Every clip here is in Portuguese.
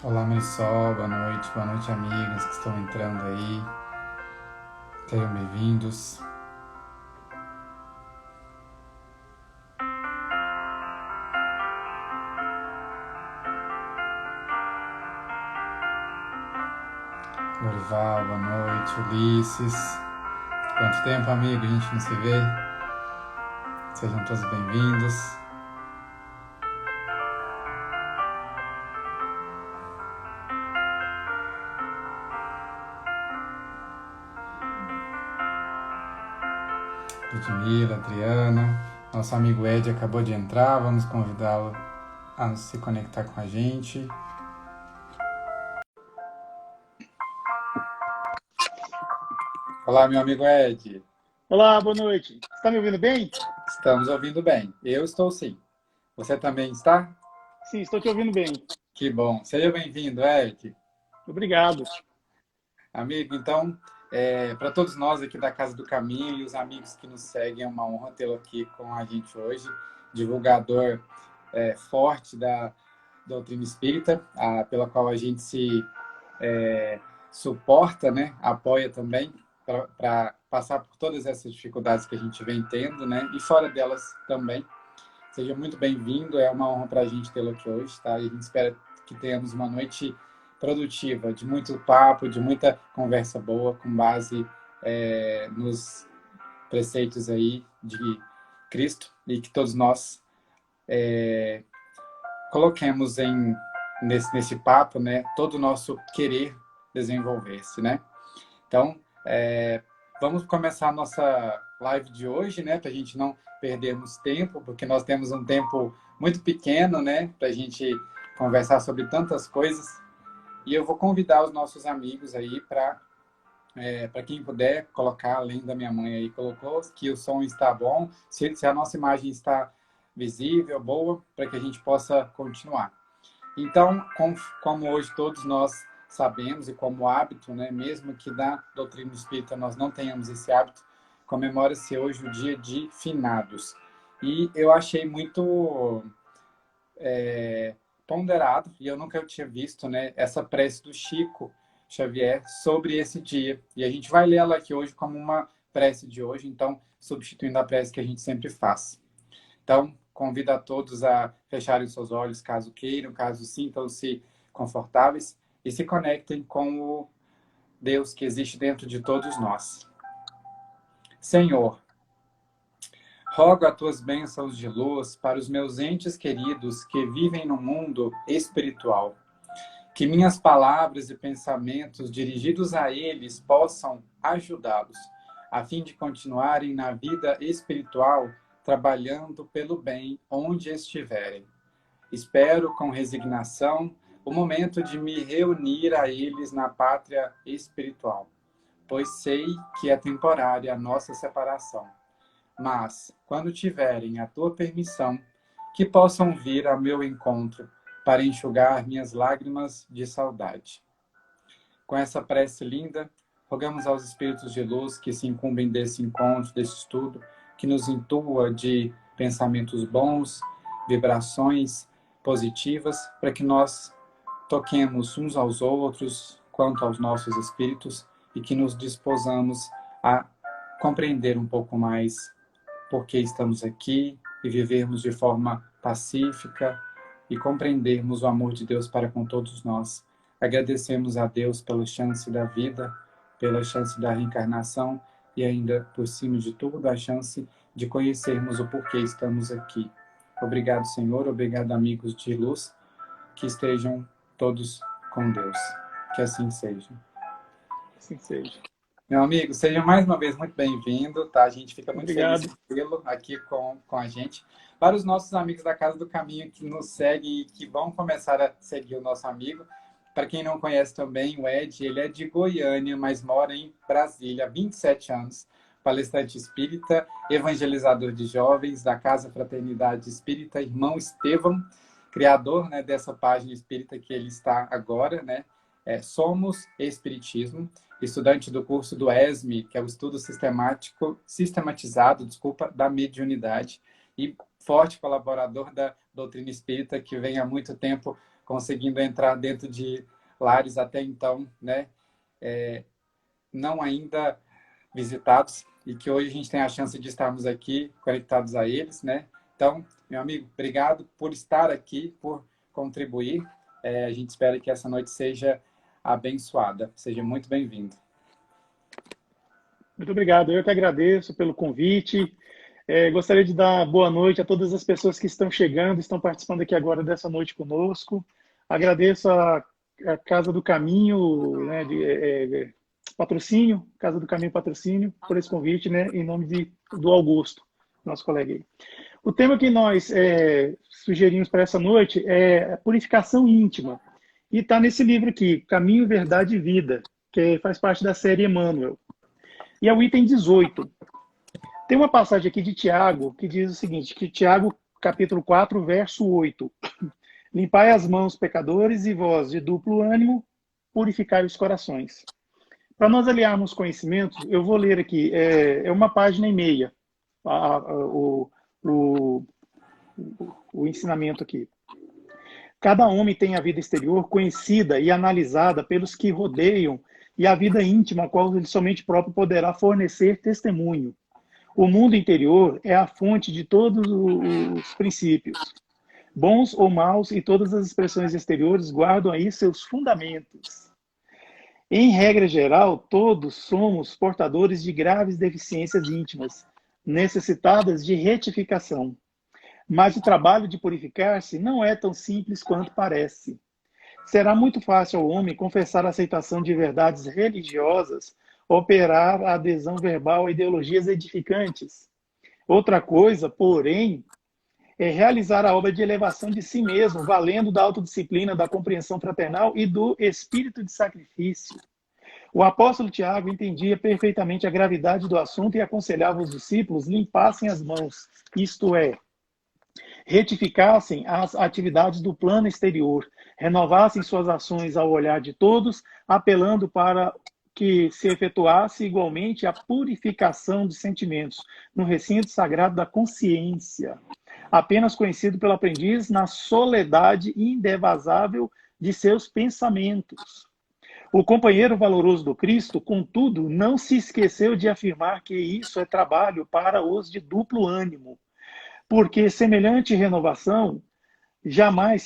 Olá, Marisol, boa noite, amigas que estão entrando aí. Sejam bem-vindos. Lorival, boa noite, Ulisses. Quanto tempo, amigo, a gente não se vê? Sejam todos bem-vindos. Ludmila, Adriana, nosso amigo Ed acabou de entrar, vamos convidá-lo a se conectar com a gente. Olá, meu amigo Ed. Olá, boa noite. Você está me ouvindo bem? Estamos ouvindo bem. Eu estou sim. Você também está? Sim, estou te ouvindo bem. Que bom. Seja bem-vindo, Ed. Obrigado. Amigo, então, para todos nós aqui da Casa do Caminho e os amigos que nos seguem, é uma honra tê-lo aqui com a gente hoje, divulgador forte da doutrina espírita, pela qual a gente se suporta, né? Apoia também, para passar por todas essas dificuldades que a gente vem tendo, né? E fora delas também. Seja muito bem-vindo, é uma honra para a gente tê-lo aqui hoje, tá? E a gente espera que tenhamos uma noite produtiva, de muito papo, de muita conversa boa, com base nos preceitos aí de Cristo, e que todos nós coloquemos nesse papo, né, todo o nosso querer desenvolver-se, né? Então, vamos começar a nossa live de hoje, né, para a gente não perdermos tempo, porque nós temos um tempo muito pequeno, né, para a gente conversar sobre tantas coisas. E eu vou convidar os nossos amigos aí para quem puder colocar, além da minha mãe aí colocou, que o som está bom, se a nossa imagem está visível, boa, para que a gente possa continuar. Então, como hoje todos nós sabemos, e como hábito, né, mesmo que da doutrina espírita nós não tenhamos esse hábito, comemora-se hoje o dia de finados. E eu achei muito ponderado, e eu nunca tinha visto, né, essa prece do Chico Xavier sobre esse dia. E a gente vai ler ela aqui hoje como uma prece de hoje, então, substituindo a prece que a gente sempre faz. Então, convido a todos a fecharem seus olhos, caso queiram, caso sintam-se confortáveis, e se conectem com o Deus que existe dentro de todos nós. Senhor, rogo as tuas bênçãos de luz para os meus entes queridos que vivem no mundo espiritual. Que minhas palavras e pensamentos dirigidos a eles possam ajudá-los, a fim de continuarem na vida espiritual, trabalhando pelo bem onde estiverem. Espero com resignação o momento de me reunir a eles na pátria espiritual, pois sei que é temporária a nossa separação. Mas, quando tiverem a tua permissão, que possam vir ao meu encontro para enxugar minhas lágrimas de saudade. Com essa prece linda, rogamos aos espíritos de luz que se incumbem desse encontro, desse estudo, que nos intua de pensamentos bons, vibrações positivas, para que nós toquemos uns aos outros quanto aos nossos espíritos e que nos disposamos a compreender um pouco mais por que estamos aqui e vivermos de forma pacífica e compreendermos o amor de Deus para com todos nós. Agradecemos a Deus pela chance da vida, pela chance da reencarnação e ainda, por cima de tudo, a chance de conhecermos o porquê estamos aqui. Obrigado, Senhor. Obrigado, amigos de luz. Que estejam todos com Deus. Que assim seja. Assim seja. Meu amigo, seja mais uma vez muito bem-vindo, tá? A gente fica muito feliz Obrigado. de tê-lo aqui com a gente. Para os nossos amigos da Casa do Caminho que nos seguem e que vão começar a seguir o nosso amigo, para quem não conhece também, o Ed, ele é de Goiânia, mas mora em Brasília há 27 anos. Palestrante espírita, evangelizador de jovens da Casa Fraternidade Espírita Irmão Estevão, criador, né, dessa página espírita que ele está agora, né? Somos Espiritismo, estudante do curso do ESME, que é o estudo sistematizado, da mediunidade, e forte colaborador da doutrina espírita, que vem há muito tempo conseguindo entrar dentro de lares até então, né, não ainda visitados, e que hoje a gente tem a chance de estarmos aqui conectados a eles, né? Então, meu amigo, obrigado por estar aqui, por contribuir. A gente espera que essa noite seja abençoada. Seja muito bem-vindo. Muito obrigado. Eu que agradeço pelo convite. Gostaria de dar boa noite a todas as pessoas que estão chegando, estão participando aqui agora dessa noite conosco. Agradeço a Casa do Caminho, né, Patrocínio, Casa do Caminho Patrocínio, por esse convite, né, em nome do Augusto, nosso colega aí. O tema que nós sugerimos para essa noite é purificação íntima. E está nesse livro aqui, Caminho, Verdade e Vida, que faz parte da série Emmanuel. E é o item 18. Tem uma passagem aqui de Tiago que diz o seguinte, que Tiago, capítulo 4, verso 8. Limpai as mãos, pecadores, e vós, de duplo ânimo, purificai os corações. Para nós aliarmos conhecimentos, eu vou ler aqui, é uma página e meia, o ensinamento aqui. Cada homem tem a vida exterior conhecida e analisada pelos que rodeiam e a vida íntima, a qual ele somente próprio poderá fornecer testemunho. O mundo interior é a fonte de todos os princípios, bons ou maus, e todas as expressões exteriores guardam aí seus fundamentos. Em regra geral, todos somos portadores de graves deficiências íntimas, necessitadas de retificação. Mas o trabalho de purificar-se não é tão simples quanto parece. Será muito fácil ao homem confessar a aceitação de verdades religiosas, operar a adesão verbal a ideologias edificantes. Outra coisa, porém, é realizar a obra de elevação de si mesmo, valendo da autodisciplina, da compreensão fraternal e do espírito de sacrifício. O apóstolo Tiago entendia perfeitamente a gravidade do assunto e aconselhava os discípulos limpassem as mãos, isto é, retificassem as atividades do plano exterior, renovassem suas ações ao olhar de todos, apelando para que se efetuasse igualmente a purificação dos sentimentos no recinto sagrado da consciência, apenas conhecido pelo aprendiz na soledade indevasável de seus pensamentos. O companheiro valoroso do Cristo, contudo, não se esqueceu de afirmar que isso é trabalho para os de duplo ânimo, porque semelhante renovação jamais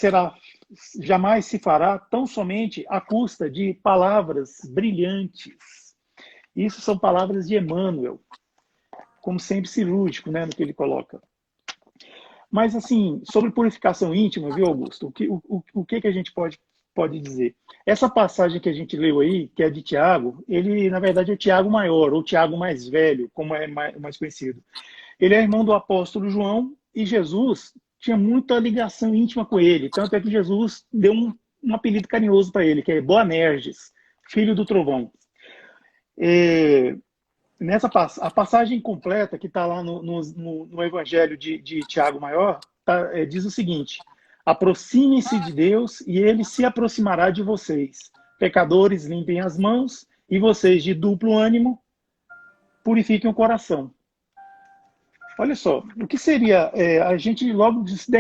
se fará tão somente à custa de palavras brilhantes. Isso são palavras de Emmanuel, como sempre cirúrgico, né, no que ele coloca. Mas, assim, sobre purificação íntima, viu, Augusto? O que a gente pode dizer? Essa passagem que a gente leu aí, que é de Tiago, ele, na verdade, é Tiago maior, ou Tiago mais velho, como é mais conhecido. Ele é irmão do apóstolo João, e Jesus tinha muita ligação íntima com ele. Tanto é que Jesus deu um apelido carinhoso para ele, que é Boanerges, filho do trovão. A passagem completa que está lá no Evangelho de Tiago Maior, diz o seguinte: aproximem-se de Deus e ele se aproximará de vocês. Pecadores, limpem as mãos, e vocês de duplo ânimo, purifiquem o coração. Olha só, o que seria, a gente logo se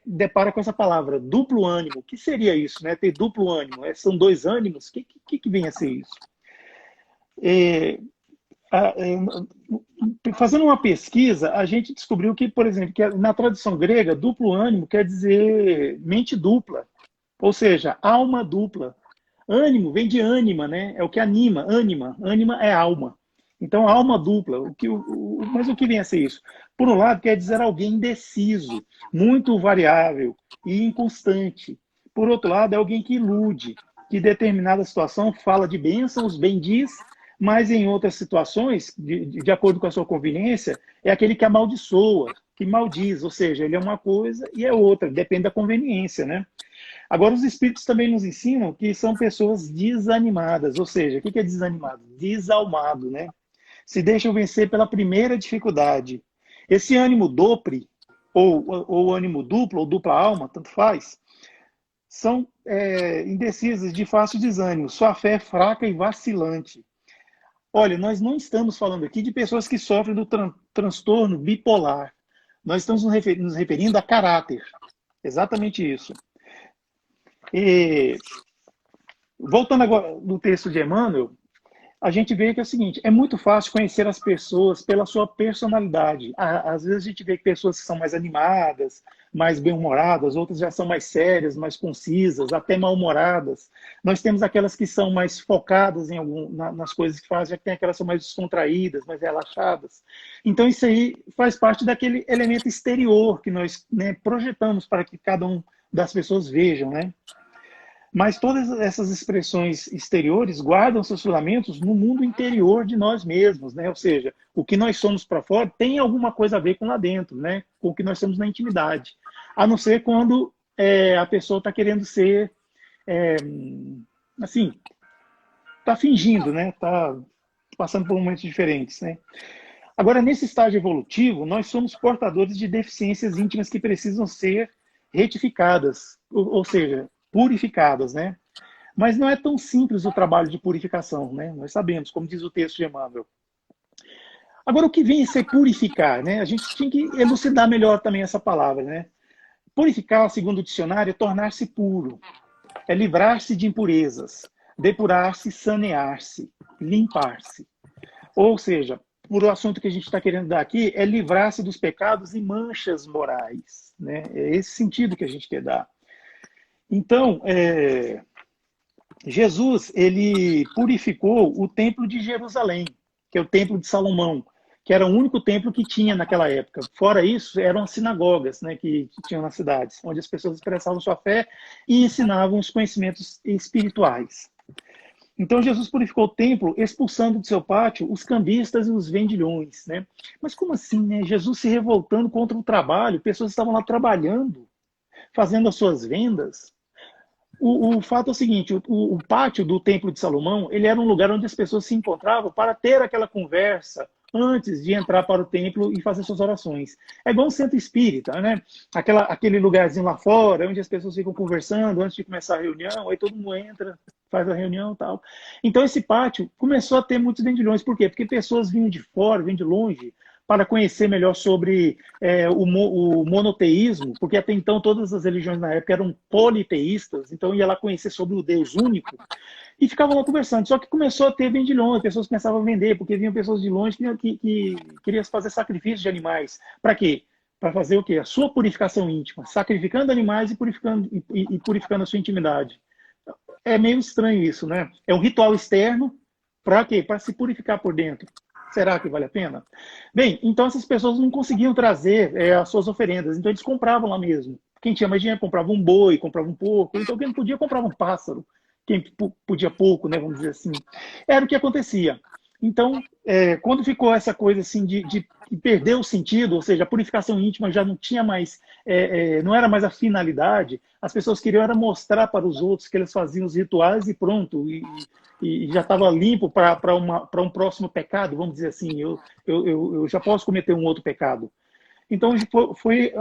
depara com essa palavra, duplo ânimo. O que seria isso, né? Ter duplo ânimo? São dois ânimos? O que vem a ser isso? Fazendo uma pesquisa, a gente descobriu que, por exemplo, que na tradição grega, duplo ânimo quer dizer mente dupla, ou seja, alma dupla. Ânimo vem de ânima, né? É o que anima, ânima é alma. Então, alma dupla. Mas o que vem a ser isso? Por um lado, quer dizer alguém indeciso, muito variável e inconstante. Por outro lado, é alguém que ilude, que em determinada situação fala de bênçãos, bendiz, mas em outras situações, de acordo com a sua conveniência, é aquele que amaldiçoa, que maldiz, ou seja, ele é uma coisa e é outra, depende da conveniência, né? Agora, os espíritos também nos ensinam que são pessoas desanimadas, ou seja, o que é desanimado? Desalmado, né? Se deixam vencer pela primeira dificuldade. Esse ânimo dopre, ou ânimo duplo, ou dupla alma, tanto faz, são indecisas, de fácil desânimo, sua fé é fraca e vacilante. Olha, nós não estamos falando aqui de pessoas que sofrem do transtorno bipolar. Nós estamos nos referindo a caráter. Exatamente isso. E, voltando agora no texto de Emmanuel, a gente vê que é o seguinte, é muito fácil conhecer as pessoas pela sua personalidade. Às vezes a gente vê que pessoas que são mais animadas, mais bem-humoradas, outras já são mais sérias, mais concisas, até mal-humoradas. Nós temos aquelas que são mais focadas em nas coisas que fazem, já que tem aquelas que são mais descontraídas, mais relaxadas. Então isso aí faz parte daquele elemento exterior que nós, né, projetamos para que cada um das pessoas vejam, né? Mas todas essas expressões exteriores guardam seus fundamentos no mundo interior de nós mesmos, né? Ou seja, o que nós somos para fora tem alguma coisa a ver com lá dentro, né? Com o que nós somos na intimidade. A não ser quando a pessoa está querendo ser, assim, está fingindo, né? Está passando por momentos diferentes, né? Agora, nesse estágio evolutivo, nós somos portadores de deficiências íntimas que precisam ser retificadas, ou seja, purificadas, né? Mas não é tão simples o trabalho de purificação, né? Nós sabemos, como diz o texto de Emmanuel. Agora, o que vem a ser purificar, né? A gente tinha que elucidar melhor também essa palavra, né? Purificar, segundo o dicionário, é tornar-se puro, é livrar-se de impurezas, depurar-se, sanear-se, limpar-se. Ou seja, por o assunto que a gente está querendo dar aqui, é livrar-se dos pecados e manchas morais, né? É esse sentido que a gente quer dar. Então, Jesus, ele purificou o templo de Jerusalém, que é o templo de Salomão, que era o único templo que tinha naquela época. Fora isso, eram as sinagogas, né, que tinham nas cidades, onde as pessoas expressavam sua fé e ensinavam os conhecimentos espirituais. Então, Jesus purificou o templo, expulsando de seu pátio os cambistas e os vendilhões, né? Mas como assim, né? Jesus se revoltando contra o trabalho, pessoas estavam lá trabalhando, fazendo as suas vendas. O fato é o seguinte, o pátio do Templo de Salomão, ele era um lugar onde as pessoas se encontravam para ter aquela conversa antes de entrar para o templo e fazer suas orações. É igual um centro espírita, né? Aquele lugarzinho lá fora, onde as pessoas ficam conversando antes de começar a reunião, aí todo mundo entra, faz a reunião e tal. Então esse pátio começou a ter muitos vendilhões. Por quê? Porque pessoas vinham de fora, vinham de longe, para conhecer melhor sobre o monoteísmo, porque até então todas as religiões na época eram politeístas, então ia lá conhecer sobre o Deus único, e ficavam lá conversando. Só que começou a ter vendilhões, pessoas começavam a vender, porque vinham pessoas de longe que queriam fazer sacrifício de animais. Para quê? Para fazer o quê? A sua purificação íntima, sacrificando animais e purificando a sua intimidade. É meio estranho isso, né? É um ritual externo, para quê? Para se purificar por dentro. Será que vale a pena? Bem, então essas pessoas não conseguiam trazer as suas oferendas, então eles compravam lá mesmo. Quem tinha mais dinheiro comprava um boi, comprava um porco, então quem não podia comprava um pássaro, quem podia pouco, né, vamos dizer assim. Era o que acontecia. Então, quando ficou essa coisa assim de perder o sentido, ou seja, a purificação íntima já não tinha mais, não era mais a finalidade, as pessoas queriam era mostrar para os outros que eles faziam os rituais e pronto, e já estava limpo para um próximo pecado, vamos dizer assim, eu já posso cometer um outro pecado. Então, foi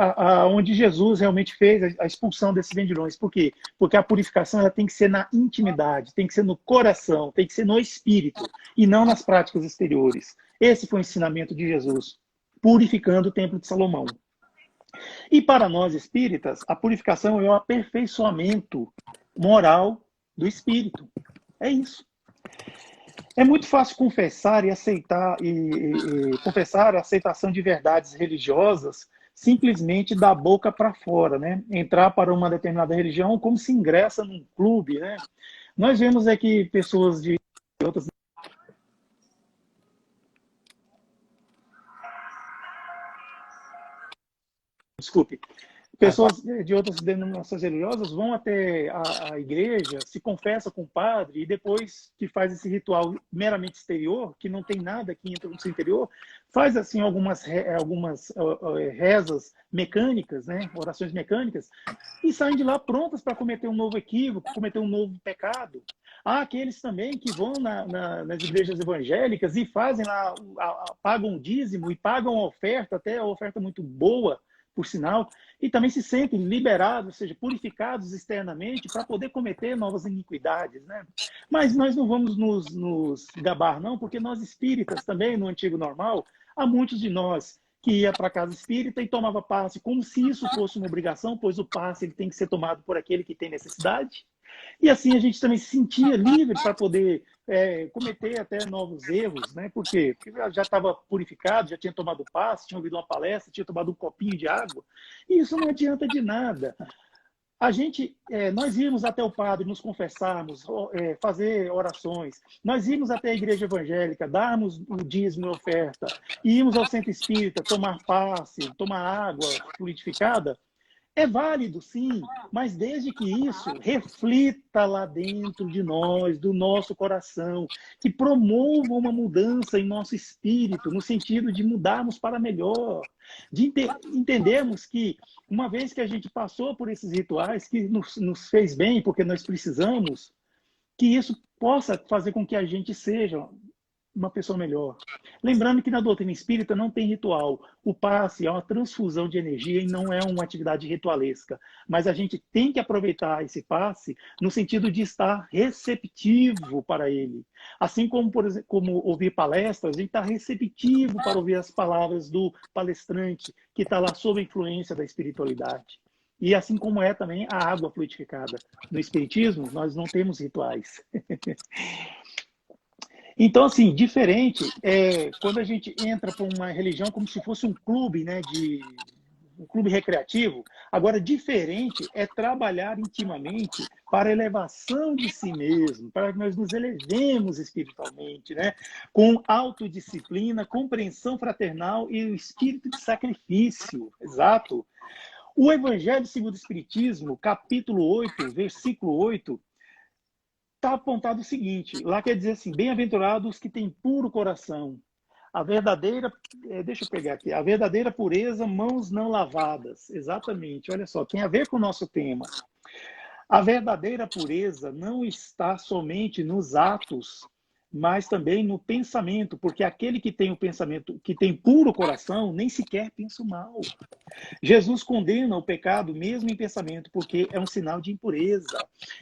onde Jesus realmente fez a expulsão desses vendilhões. Por quê? Porque a purificação ela tem que ser na intimidade, tem que ser no coração, tem que ser no espírito, e não nas práticas exteriores. Esse foi o ensinamento de Jesus, purificando o Templo de Salomão. E para nós espíritas, a purificação é o aperfeiçoamento moral do espírito. É isso. É muito fácil confessar e aceitar confessar a aceitação de verdades religiosas simplesmente da boca para fora, né? Entrar para uma determinada religião como se ingressa num clube, né? Nós vemos aqui pessoas de outras desculpe, pessoas de outras denominações religiosas vão até a igreja, se confessa com o padre e depois que faz esse ritual meramente exterior, que não tem nada que entra no seu interior, faz assim algumas rezas mecânicas, né, orações mecânicas, e saem de lá prontas para cometer um novo equívoco, cometer um novo pecado. Há aqueles também que vão nas igrejas evangélicas e fazem lá, pagam o dízimo e pagam a oferta, até a oferta muito boa, por sinal, e também se sentem liberados, ou seja, purificados externamente para poder cometer novas iniquidades, né? Mas nós não vamos nos gabar, não, porque nós espíritas também, no antigo normal, há muitos de nós que ia para a casa espírita e tomava passe, como se isso fosse uma obrigação, pois o passe ele tem que ser tomado por aquele que tem necessidade. E assim a gente também se sentia livre para poder cometer até novos erros, né? Por quê? Porque já estava purificado, já tinha tomado passe, tinha ouvido uma palestra, tinha tomado um copinho de água. E isso não adianta de nada. Nós íamos até o padre, nos confessarmos, fazer orações. Nós íamos até a igreja evangélica, darmos o dízimo e oferta. Íamos ao centro espírita, tomar passe, tomar água fluidificada. É válido, sim, mas desde que isso reflita lá dentro de nós, do nosso coração, que promova uma mudança em nosso espírito, no sentido de mudarmos para melhor, de entendermos que, uma vez que a gente passou por esses rituais, que nos fez bem, porque nós precisamos, que isso possa fazer com que a gente seja uma pessoa melhor. Lembrando que na doutrina espírita não tem ritual. O passe é uma transfusão de energia e não é uma atividade ritualesca. Mas a gente tem que aproveitar esse passe no sentido de estar receptivo para ele. Assim como, por exemplo, como ouvir palestras, a gente está receptivo para ouvir as palavras do palestrante que está lá sob a influência da espiritualidade. E assim como é também a água fluidificada. No espiritismo, nós não temos rituais. Então, assim, diferente é quando a gente entra para uma religião como se fosse um clube, né, um clube recreativo. Agora, diferente é trabalhar intimamente para a elevação de si mesmo, para que nós nos elevemos espiritualmente, né, com autodisciplina, compreensão fraternal e o espírito de sacrifício. Exato. O Evangelho segundo o Espiritismo, capítulo 8, versículo 8, está apontado o seguinte, lá quer dizer assim, bem-aventurados que têm puro coração, a verdadeira, deixa eu pegar aqui, a verdadeira pureza, mãos não lavadas, exatamente, olha só, tem a ver com o nosso tema. A verdadeira pureza não está somente nos atos, mas também no pensamento, porque aquele que tem o pensamento, que tem puro coração, nem sequer pensa o mal. Jesus condena o pecado mesmo em pensamento, porque é um sinal de impureza.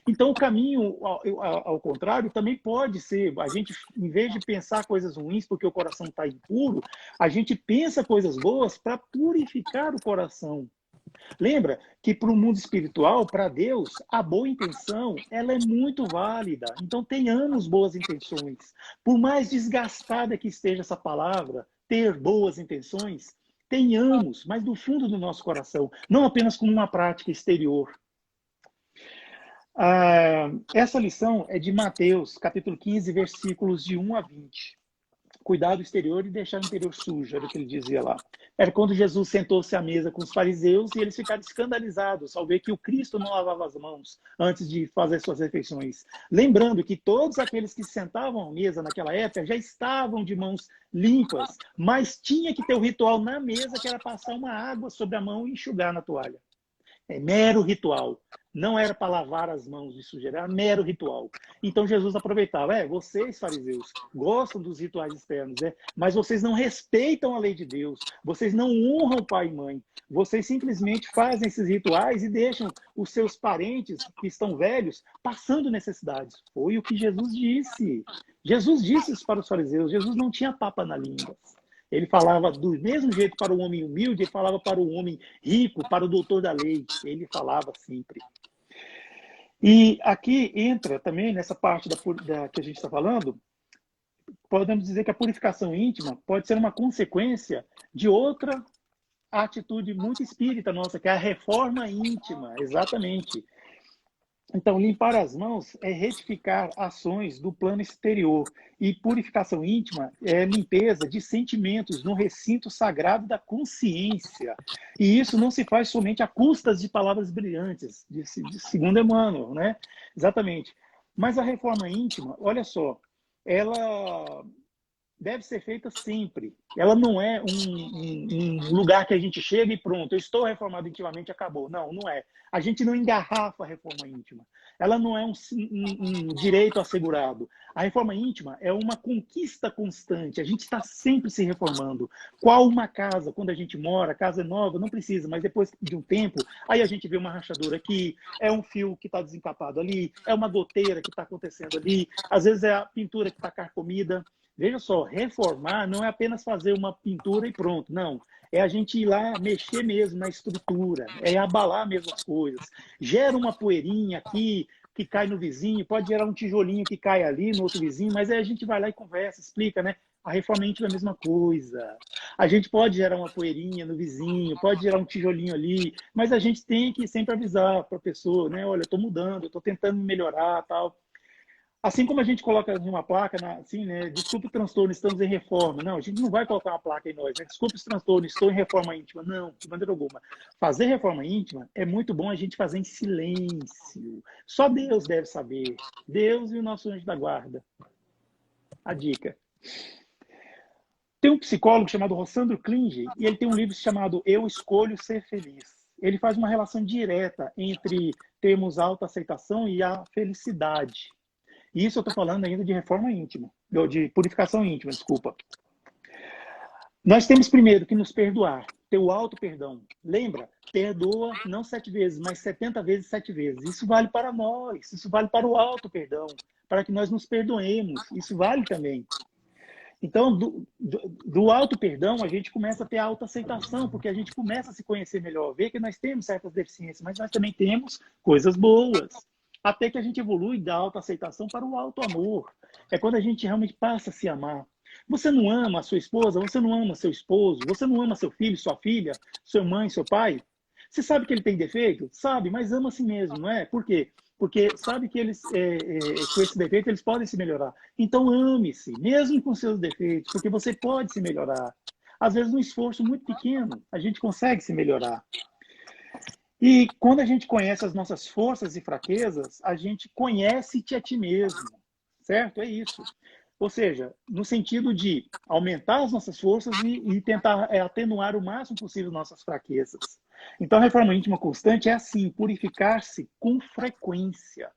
Então, o caminho, ao contrário, também pode ser, a gente, em vez de pensar coisas ruins porque o coração está impuro, a gente pensa coisas boas para purificar o coração. Lembra que para o mundo espiritual, para Deus, a boa intenção ela é muito válida. Então, tenhamos boas intenções. Por mais desgastada que esteja essa palavra, ter boas intenções, tenhamos, mas do fundo do nosso coração, não apenas como uma prática exterior. Essa lição é de Mateus, capítulo 15, versículos de 1 a 20. Cuidar do exterior e deixar o interior sujo, era o que ele dizia lá. Era quando Jesus sentou-se à mesa com os fariseus e eles ficaram escandalizados ao ver que o Cristo não lavava as mãos antes de fazer suas refeições. Lembrando que todos aqueles que sentavam à mesa naquela época já estavam de mãos limpas, mas tinha que ter o ritual na mesa, que era passar uma água sobre a mão e enxugar na toalha. É mero ritual. Não era para lavar as mãos de sujeira, era mero ritual. Então Jesus aproveitava. Vocês, fariseus, gostam dos rituais externos, mas vocês não respeitam a lei de Deus. Vocês não honram pai e mãe. Vocês simplesmente fazem esses rituais e deixam os seus parentes, que estão velhos, passando necessidades. Foi o que Jesus disse. Jesus disse isso para os fariseus. Jesus não tinha papa na língua. Ele falava do mesmo jeito para o homem humilde, ele falava para o homem rico, para o doutor da lei. Ele falava sempre. E aqui entra também, nessa parte que a gente está falando, podemos dizer que a purificação íntima pode ser uma consequência de outra atitude muito espírita nossa, que é a reforma íntima, exatamente. Então, limpar as mãos é retificar ações do plano exterior. E purificação íntima é limpeza de sentimentos no recinto sagrado da consciência. E isso não se faz somente a custas de palavras brilhantes, de segundo Emmanuel, né? Exatamente. Mas a reforma íntima, olha só, ela deve ser feita sempre. Ela não é um lugar que a gente chega e pronto, eu estou reformado intimamente, acabou. Não, não é. A gente não engarrafa a reforma íntima. Ela não é um direito assegurado. A reforma íntima é uma conquista constante. A gente está sempre se reformando. Qual uma casa, quando a gente mora, a casa é nova, não precisa, mas depois de um tempo, aí a gente vê uma rachadura aqui, é um fio que está desencapado ali, é uma goteira que está acontecendo ali, às vezes é a pintura que está carcomida. Veja só, reformar não é apenas fazer uma pintura e pronto, não. É a gente ir lá mexer mesmo na estrutura, é abalar mesmo as coisas. Gera uma poeirinha aqui que cai no vizinho, pode gerar um tijolinho que cai ali no outro vizinho, mas aí a gente vai lá e conversa, explica, né? A reforma íntima é a mesma coisa. A gente pode gerar uma poeirinha no vizinho, pode gerar um tijolinho ali, mas a gente tem que sempre avisar para a pessoa, né? Olha, eu estou mudando, eu estou tentando melhorar, tal. Assim como a gente coloca uma placa, assim, né? Desculpe o transtorno, estamos em reforma. Não, a gente não vai colocar uma placa em nós, né? Desculpe o transtorno, estou em reforma íntima. Não, de maneira alguma. Fazer reforma íntima é muito bom a gente fazer em silêncio. Só Deus deve saber. Deus e o nosso anjo da guarda. A dica. Tem um psicólogo chamado Rossandro Klinge e ele tem um livro chamado Eu Escolho Ser Feliz. Ele faz uma relação direta entre termos autoaceitação e a felicidade. E isso eu estou falando ainda de reforma íntima, de purificação íntima, desculpa. Nós temos primeiro que nos perdoar, ter o auto-perdão. Lembra? Perdoa não 7 vezes, mas 70 vezes 7 vezes. Isso vale para nós, isso vale para o auto-perdão, para que nós nos perdoemos. Isso vale também. Então, do auto-perdão, a gente começa a ter a autoaceitação, porque a gente começa a se conhecer melhor, ver que nós temos certas deficiências, mas nós também temos coisas boas. Até que a gente evolui da autoaceitação para o auto-amor. É quando a gente realmente passa a se amar. Você não ama a sua esposa, você não ama seu esposo, você não ama seu filho, sua filha, sua mãe, seu pai. Você sabe que ele tem defeito? Sabe, mas ama a si mesmo, não é? Por quê? Porque sabe que eles, com esse defeito, eles podem se melhorar. Então ame-se, mesmo com seus defeitos, porque você pode se melhorar. Às vezes, num esforço muito pequeno, a gente consegue se melhorar. E quando a gente conhece as nossas forças e fraquezas, a gente conhece-te a ti mesmo, certo? É isso. Ou seja, no sentido de aumentar as nossas forças e tentar atenuar o máximo possível nossas fraquezas. Então, a reforma íntima constante é assim, purificar-se com frequência.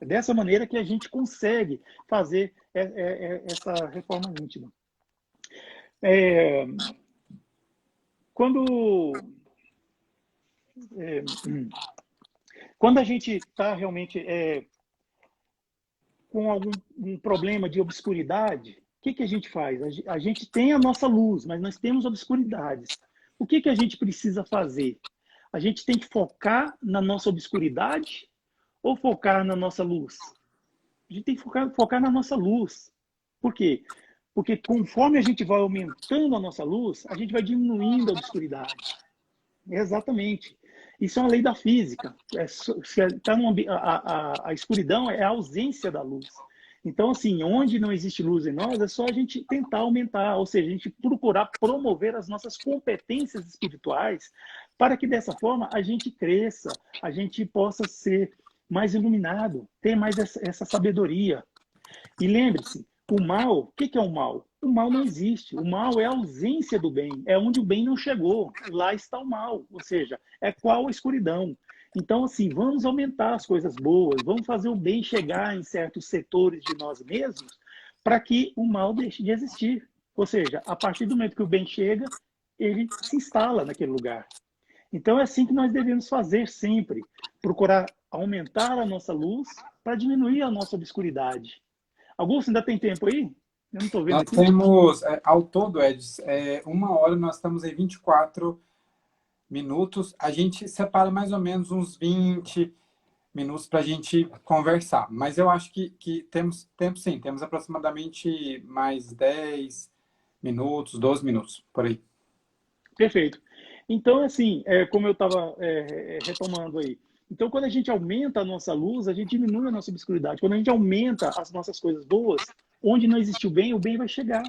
É dessa maneira que a gente consegue fazer essa reforma íntima. Quando a gente está realmente com um problema de obscuridade, o que a gente faz? A gente tem a nossa luz, mas nós temos obscuridades. O que a gente precisa fazer? A gente tem que focar na nossa obscuridade ou focar na nossa luz? A gente tem que focar na nossa luz. Por quê? Porque conforme a gente vai aumentando a nossa luz, a gente vai diminuindo a obscuridade. Exatamente. Isso é uma lei da física. A escuridão é a ausência da luz. Então, assim, onde não existe luz em nós, é só a gente tentar aumentar, ou seja, a gente procurar promover as nossas competências espirituais para que, dessa forma, a gente cresça, a gente possa ser mais iluminado, ter mais essa sabedoria. E lembre-se, o mal, o que é o mal? O mal não existe. O mal é a ausência do bem. É onde o bem não chegou. Lá está o mal. Ou seja, é qual a escuridão. Então, assim, vamos aumentar as coisas boas, vamos fazer o bem chegar em certos setores de nós mesmos para que o mal deixe de existir. Ou seja, a partir do momento que o bem chega, ele se instala naquele lugar. Então, é assim que nós devemos fazer sempre. Procurar aumentar a nossa luz para diminuir a nossa obscuridade. Augusto, ainda tem tempo aí? Eu não estou vendo Nós aqui. temos, ao todo, Edson, 1 hora, nós estamos em 24 minutos. A gente separa mais ou menos uns 20 minutos para a gente conversar. Mas eu acho que temos tempo, sim. Temos aproximadamente mais 10 minutos, 12 minutos, por aí. Perfeito. Então, assim, como eu estava retomando aí, então, quando a gente aumenta a nossa luz, a gente diminui a nossa obscuridade. Quando a gente aumenta as nossas coisas boas, onde não existe o bem vai chegar.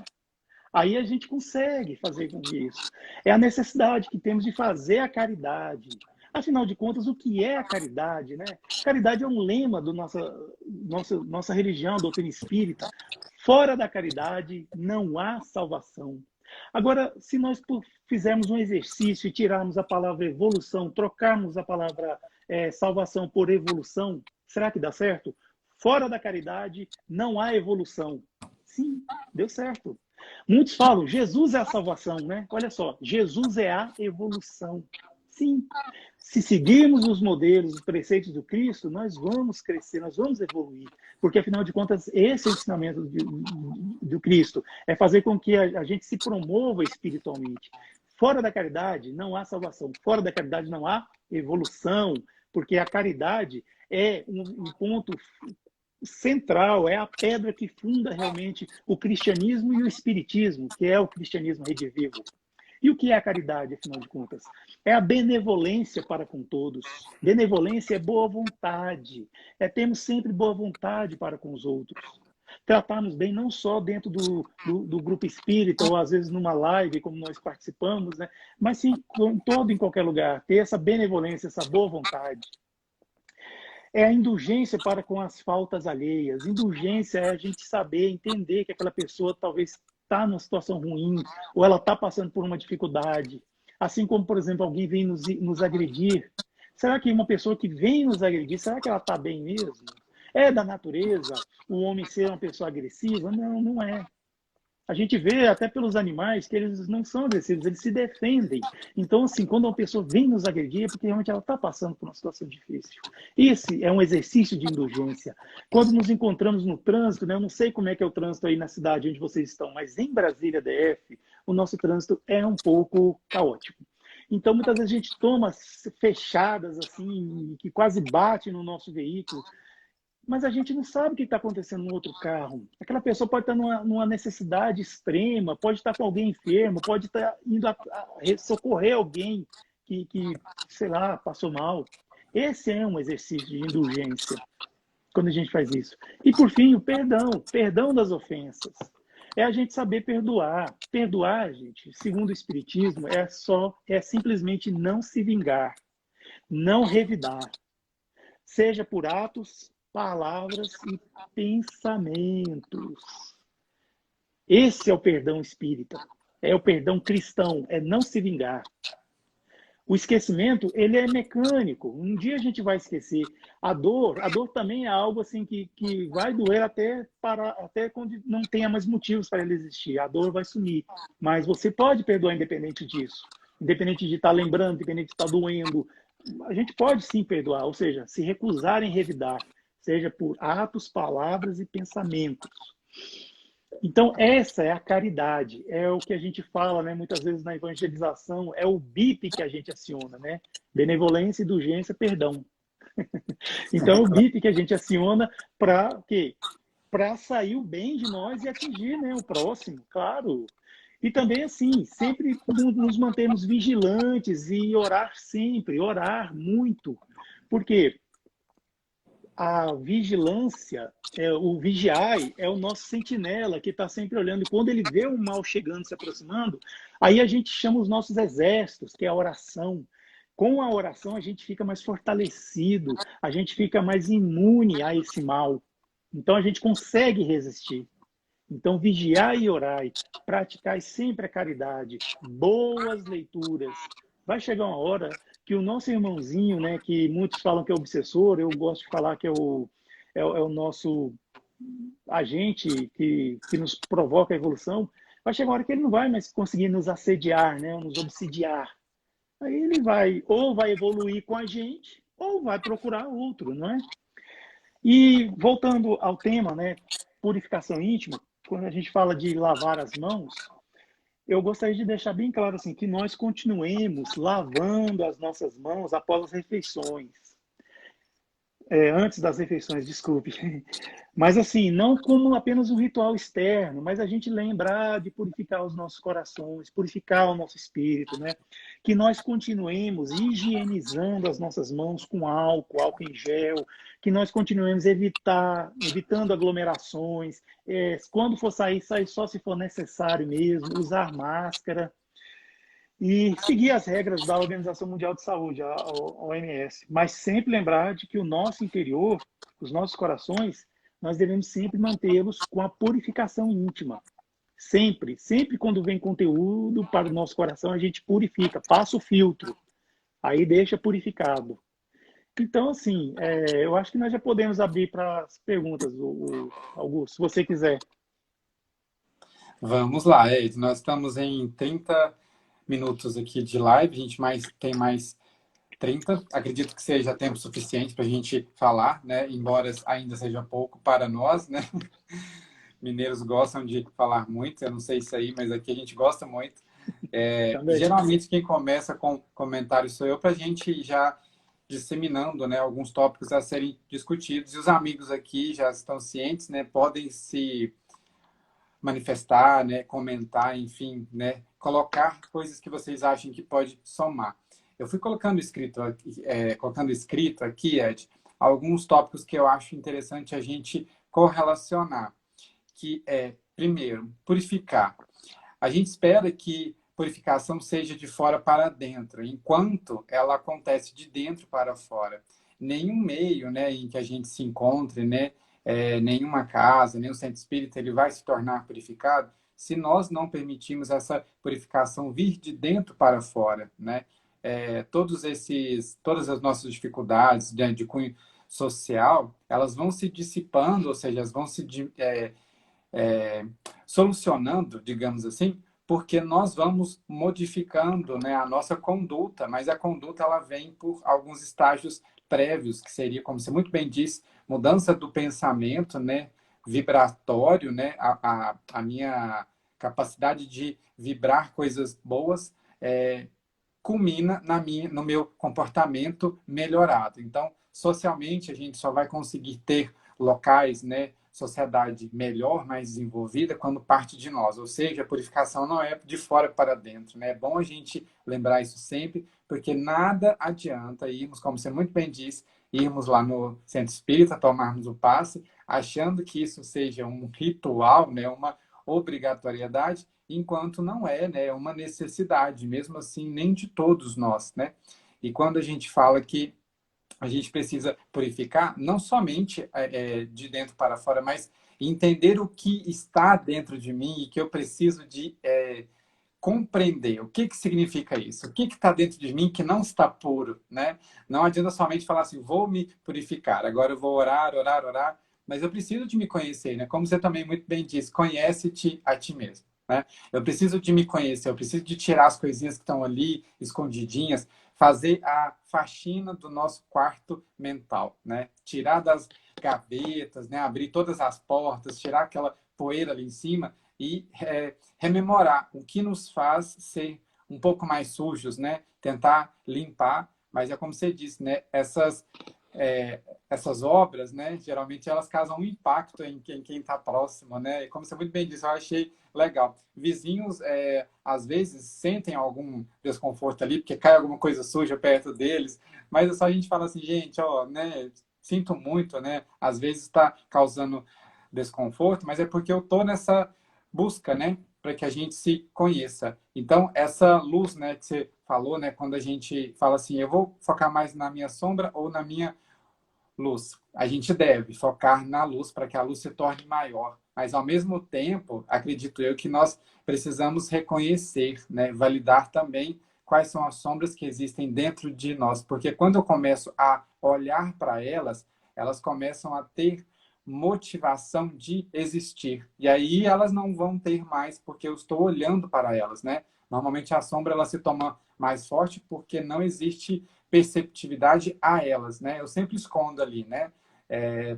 Aí a gente consegue fazer com isso. É a necessidade que temos de fazer a caridade. Afinal de contas, o que é a caridade, né? Caridade é um lema da nossa religião, doutrina espírita. Fora da caridade, não há salvação. Agora, se nós fizermos um exercício e tirarmos a palavra evolução, trocarmos a palavra salvação por evolução, será que dá certo? Fora da caridade, não há evolução. Sim, deu certo. Muitos falam, Jesus é a salvação, né? Olha só, Jesus é a evolução. Sim. Se seguirmos os modelos, os preceitos do Cristo, nós vamos crescer, nós vamos evoluir. Porque, afinal de contas, esse é o ensinamento do Cristo. É fazer com que a gente se promova espiritualmente. Fora da caridade, não há salvação. Fora da caridade, não há evolução. Porque a caridade é um ponto central, é a pedra que funda realmente o cristianismo e o espiritismo, que é o cristianismo redivivo. E o que é a caridade, afinal de contas? É a benevolência para com todos. Benevolência é boa vontade. É termos sempre boa vontade para com os outros. Tratarmos bem não só dentro do grupo espírita, ou às vezes numa live, como nós participamos, né? Mas sim em qualquer lugar. Ter essa benevolência, essa boa vontade. É a indulgência para com as faltas alheias. Indulgência é a gente saber, entender que aquela pessoa talvez está numa situação ruim, ou ela está passando por uma dificuldade. Assim como, por exemplo, alguém vem nos agredir. Será que uma pessoa que vem nos agredir, será que ela está bem mesmo? É da natureza o homem ser uma pessoa agressiva? Não, não é. A gente vê até pelos animais que eles não são agressivos, eles se defendem. Então, assim, quando uma pessoa vem nos agredir, é porque realmente ela está passando por uma situação difícil. Esse é um exercício de indulgência. Quando nos encontramos no trânsito, né, eu não sei como é que é o trânsito aí na cidade onde vocês estão, mas em Brasília, DF, o nosso trânsito é um pouco caótico. Então, muitas vezes a gente toma fechadas, assim, que quase bate no nosso veículo, mas a gente não sabe o que está acontecendo no outro carro. Aquela pessoa pode estar numa necessidade extrema, pode estar com alguém enfermo, pode estar indo socorrer alguém que, sei lá, passou mal. Esse é um exercício de indulgência, quando a gente faz isso. E, por fim, o perdão das ofensas. É a gente saber perdoar. Perdoar, gente, segundo o Espiritismo, é simplesmente não se vingar, não revidar. Seja por atos, palavras e pensamentos. Esse é o perdão espírita. É o perdão cristão, é não se vingar. O esquecimento, ele é mecânico. Um dia a gente vai esquecer. A dor também é algo assim que vai doer até quando não tenha mais motivos para ele existir. A dor vai sumir. Mas você pode perdoar independente disso. Independente de estar lembrando, independente de estar doendo. A gente pode sim perdoar, ou seja, se recusar em revidar, seja por atos, palavras e pensamentos. Então, essa é a caridade, é o que a gente fala, né, muitas vezes na evangelização, é o BIP que a gente aciona, né? Benevolência, indulgência, perdão. Então, é o BIP que a gente aciona para quê? Para sair o bem de nós e atingir, né, o próximo, claro. E também, assim, sempre nos mantermos vigilantes e orar sempre, orar muito. Porque a vigilância, o vigiai, é o nosso sentinela que está sempre olhando. E quando ele vê o mal chegando, se aproximando, aí a gente chama os nossos exércitos, que é a oração. Com a oração, a gente fica mais fortalecido, a gente fica mais imune a esse mal. Então, a gente consegue resistir. Então, vigiai e orai, praticai sempre a caridade, boas leituras. Vai chegar uma hora que o nosso irmãozinho, né, que muitos falam que é obsessor, eu gosto de falar que é o nosso agente que nos provoca a evolução, vai chegar uma hora que ele não vai mais conseguir nos assediar, né, nos obsidiar. Aí ele vai evoluir com a gente, ou vai procurar outro, não é? E voltando ao tema, né, purificação íntima, quando a gente fala de lavar as mãos, eu gostaria de deixar bem claro assim que nós continuemos lavando as nossas mãos após as refeições. Antes das refeições, desculpe. Mas assim, não como apenas um ritual externo, mas a gente lembrar de purificar os nossos corações, purificar o nosso espírito, né? Que nós continuemos higienizando as nossas mãos com álcool em gel, que nós continuemos evitando aglomerações, quando for sair só se for necessário mesmo, usar máscara, e seguir as regras da Organização Mundial de Saúde, a OMS. Mas sempre lembrar de que o nosso interior, os nossos corações, nós devemos sempre mantê-los com a purificação íntima. Sempre, sempre quando vem conteúdo para o nosso coração, a gente purifica, passa o filtro, aí deixa purificado. Então, assim, eu acho que nós já podemos abrir para as perguntas, Augusto, se você quiser. Vamos lá, Ed. Nós estamos em 30 minutos aqui de live, a gente tem mais 30. Acredito que seja tempo suficiente para a gente falar, né? Embora ainda seja pouco para nós, né? Mineiros gostam de falar muito, eu não sei isso aí, mas aqui a gente gosta muito. Também. Geralmente quem começa com comentários sou eu, para a gente já disseminando, né, alguns tópicos a serem discutidos. E os amigos aqui já estão cientes, né? Podem se manifestar, né, comentar, enfim, né, colocar coisas que vocês acham que pode somar. Eu fui colocando escrito aqui, Ed, alguns tópicos que eu acho interessante a gente correlacionar, que é, primeiro, purificar. A gente espera que purificação seja de fora para dentro, enquanto ela acontece de dentro para fora. Nenhum meio, né, em que a gente se encontre, né, nenhuma casa, nenhum centro espírita, ele vai se tornar purificado se nós não permitirmos essa purificação vir de dentro para fora, né? Todas as nossas dificuldades de cunho social, elas vão se dissipando, ou seja, elas vão se solucionando, digamos assim, porque nós vamos modificando, né, a nossa conduta, mas a conduta ela vem por alguns estágios prévios, que seria, como você muito bem disse, mudança do pensamento, né, vibratório, né, a minha capacidade de vibrar coisas boas culmina no meu comportamento melhorado. Então, socialmente, a gente só vai conseguir ter locais, né, sociedade melhor, mais desenvolvida, quando parte de nós. Ou seja, a purificação não é de fora para dentro. Né? É bom a gente lembrar isso sempre, porque nada adianta irmos, como você muito bem disse, irmos lá no centro espírita, tomarmos o passe, achando que isso seja um ritual, né, uma obrigatoriedade, enquanto não é, né, uma necessidade, mesmo assim, nem de todos nós. Né? E quando a gente fala que a gente precisa purificar, não somente de dentro para fora, mas entender o que está dentro de mim e que eu preciso de compreender. O que significa isso? O que está dentro de mim que não está puro, né? Não adianta somente falar assim, vou me purificar, agora eu vou orar, orar, orar, mas eu preciso de me conhecer, né? Como você também muito bem disse, conhece-te a ti mesmo. Né? Eu preciso de me conhecer, eu preciso de tirar as coisinhas que estão ali, escondidinhas, fazer a faxina do nosso quarto mental, né? Tirar das gavetas, né? Abrir todas as portas, tirar aquela poeira ali em cima e rememorar o que nos faz ser um pouco mais sujos, né? Tentar limpar, mas é como você disse, né? Essas obras, né? Geralmente elas causam um impacto em quem está próximo, né? E como você muito bem disse, eu achei legal. Vizinhos, às vezes, sentem algum desconforto ali, porque cai alguma coisa suja perto deles, mas é só a gente fala assim, gente, ó, né? Sinto muito, né? Às vezes está causando desconforto, mas é porque eu estou nessa busca, né? Para que a gente se conheça. Então, essa luz, né, que você falou, né, quando a gente fala assim, eu vou focar mais na minha sombra ou na minha luz. A gente deve focar na luz para que a luz se torne maior. Mas, ao mesmo tempo, acredito eu que nós precisamos reconhecer, né, validar também quais são as sombras que existem dentro de nós. Porque quando eu começo a olhar para elas, elas começam a ter motivação de existir. E aí elas não vão ter mais porque eu estou olhando para elas, né? Normalmente a sombra ela se toma mais forte porque não existe perceptividade a elas, né? Eu sempre escondo ali, né?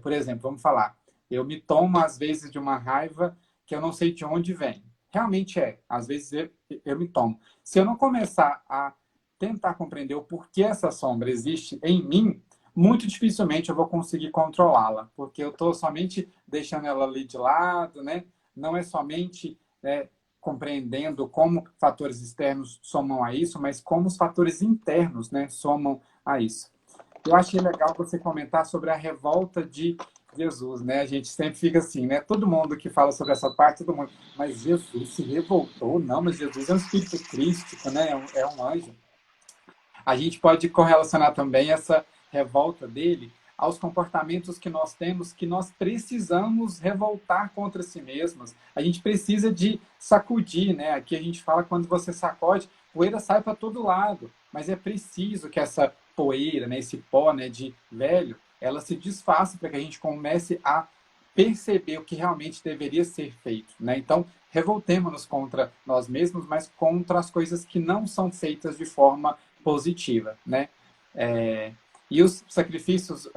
Por exemplo, vamos falar, eu me tomo às vezes de uma raiva que eu não sei de onde vem. Realmente às vezes eu me tomo. Se eu não começar a tentar compreender o porquê essa sombra existe em mim, muito dificilmente eu vou conseguir controlá-la, porque eu estou somente deixando ela ali de lado, né? Não é somente compreendendo como fatores externos somam a isso, mas como os fatores internos, né, somam a isso. Eu achei legal você comentar sobre a revolta de Jesus, né? A gente sempre fica assim, né? Todo mundo que fala sobre essa parte, todo mundo, mas Jesus se revoltou? Não, mas Jesus é um espírito crístico, né? É um anjo. A gente pode correlacionar também essa revolta dele aos comportamentos que nós temos, que nós precisamos revoltar contra si mesmos. A gente precisa de sacudir, né? Aqui a gente fala quando você sacode, poeira sai para todo lado, mas é preciso que essa poeira, né, esse pó, né, de velho, ela se desfaça para que a gente comece a perceber o que realmente deveria ser feito, né? Então, revoltemos-nos contra nós mesmos, mas contra as coisas que não são feitas de forma positiva, né? E os sacrifícios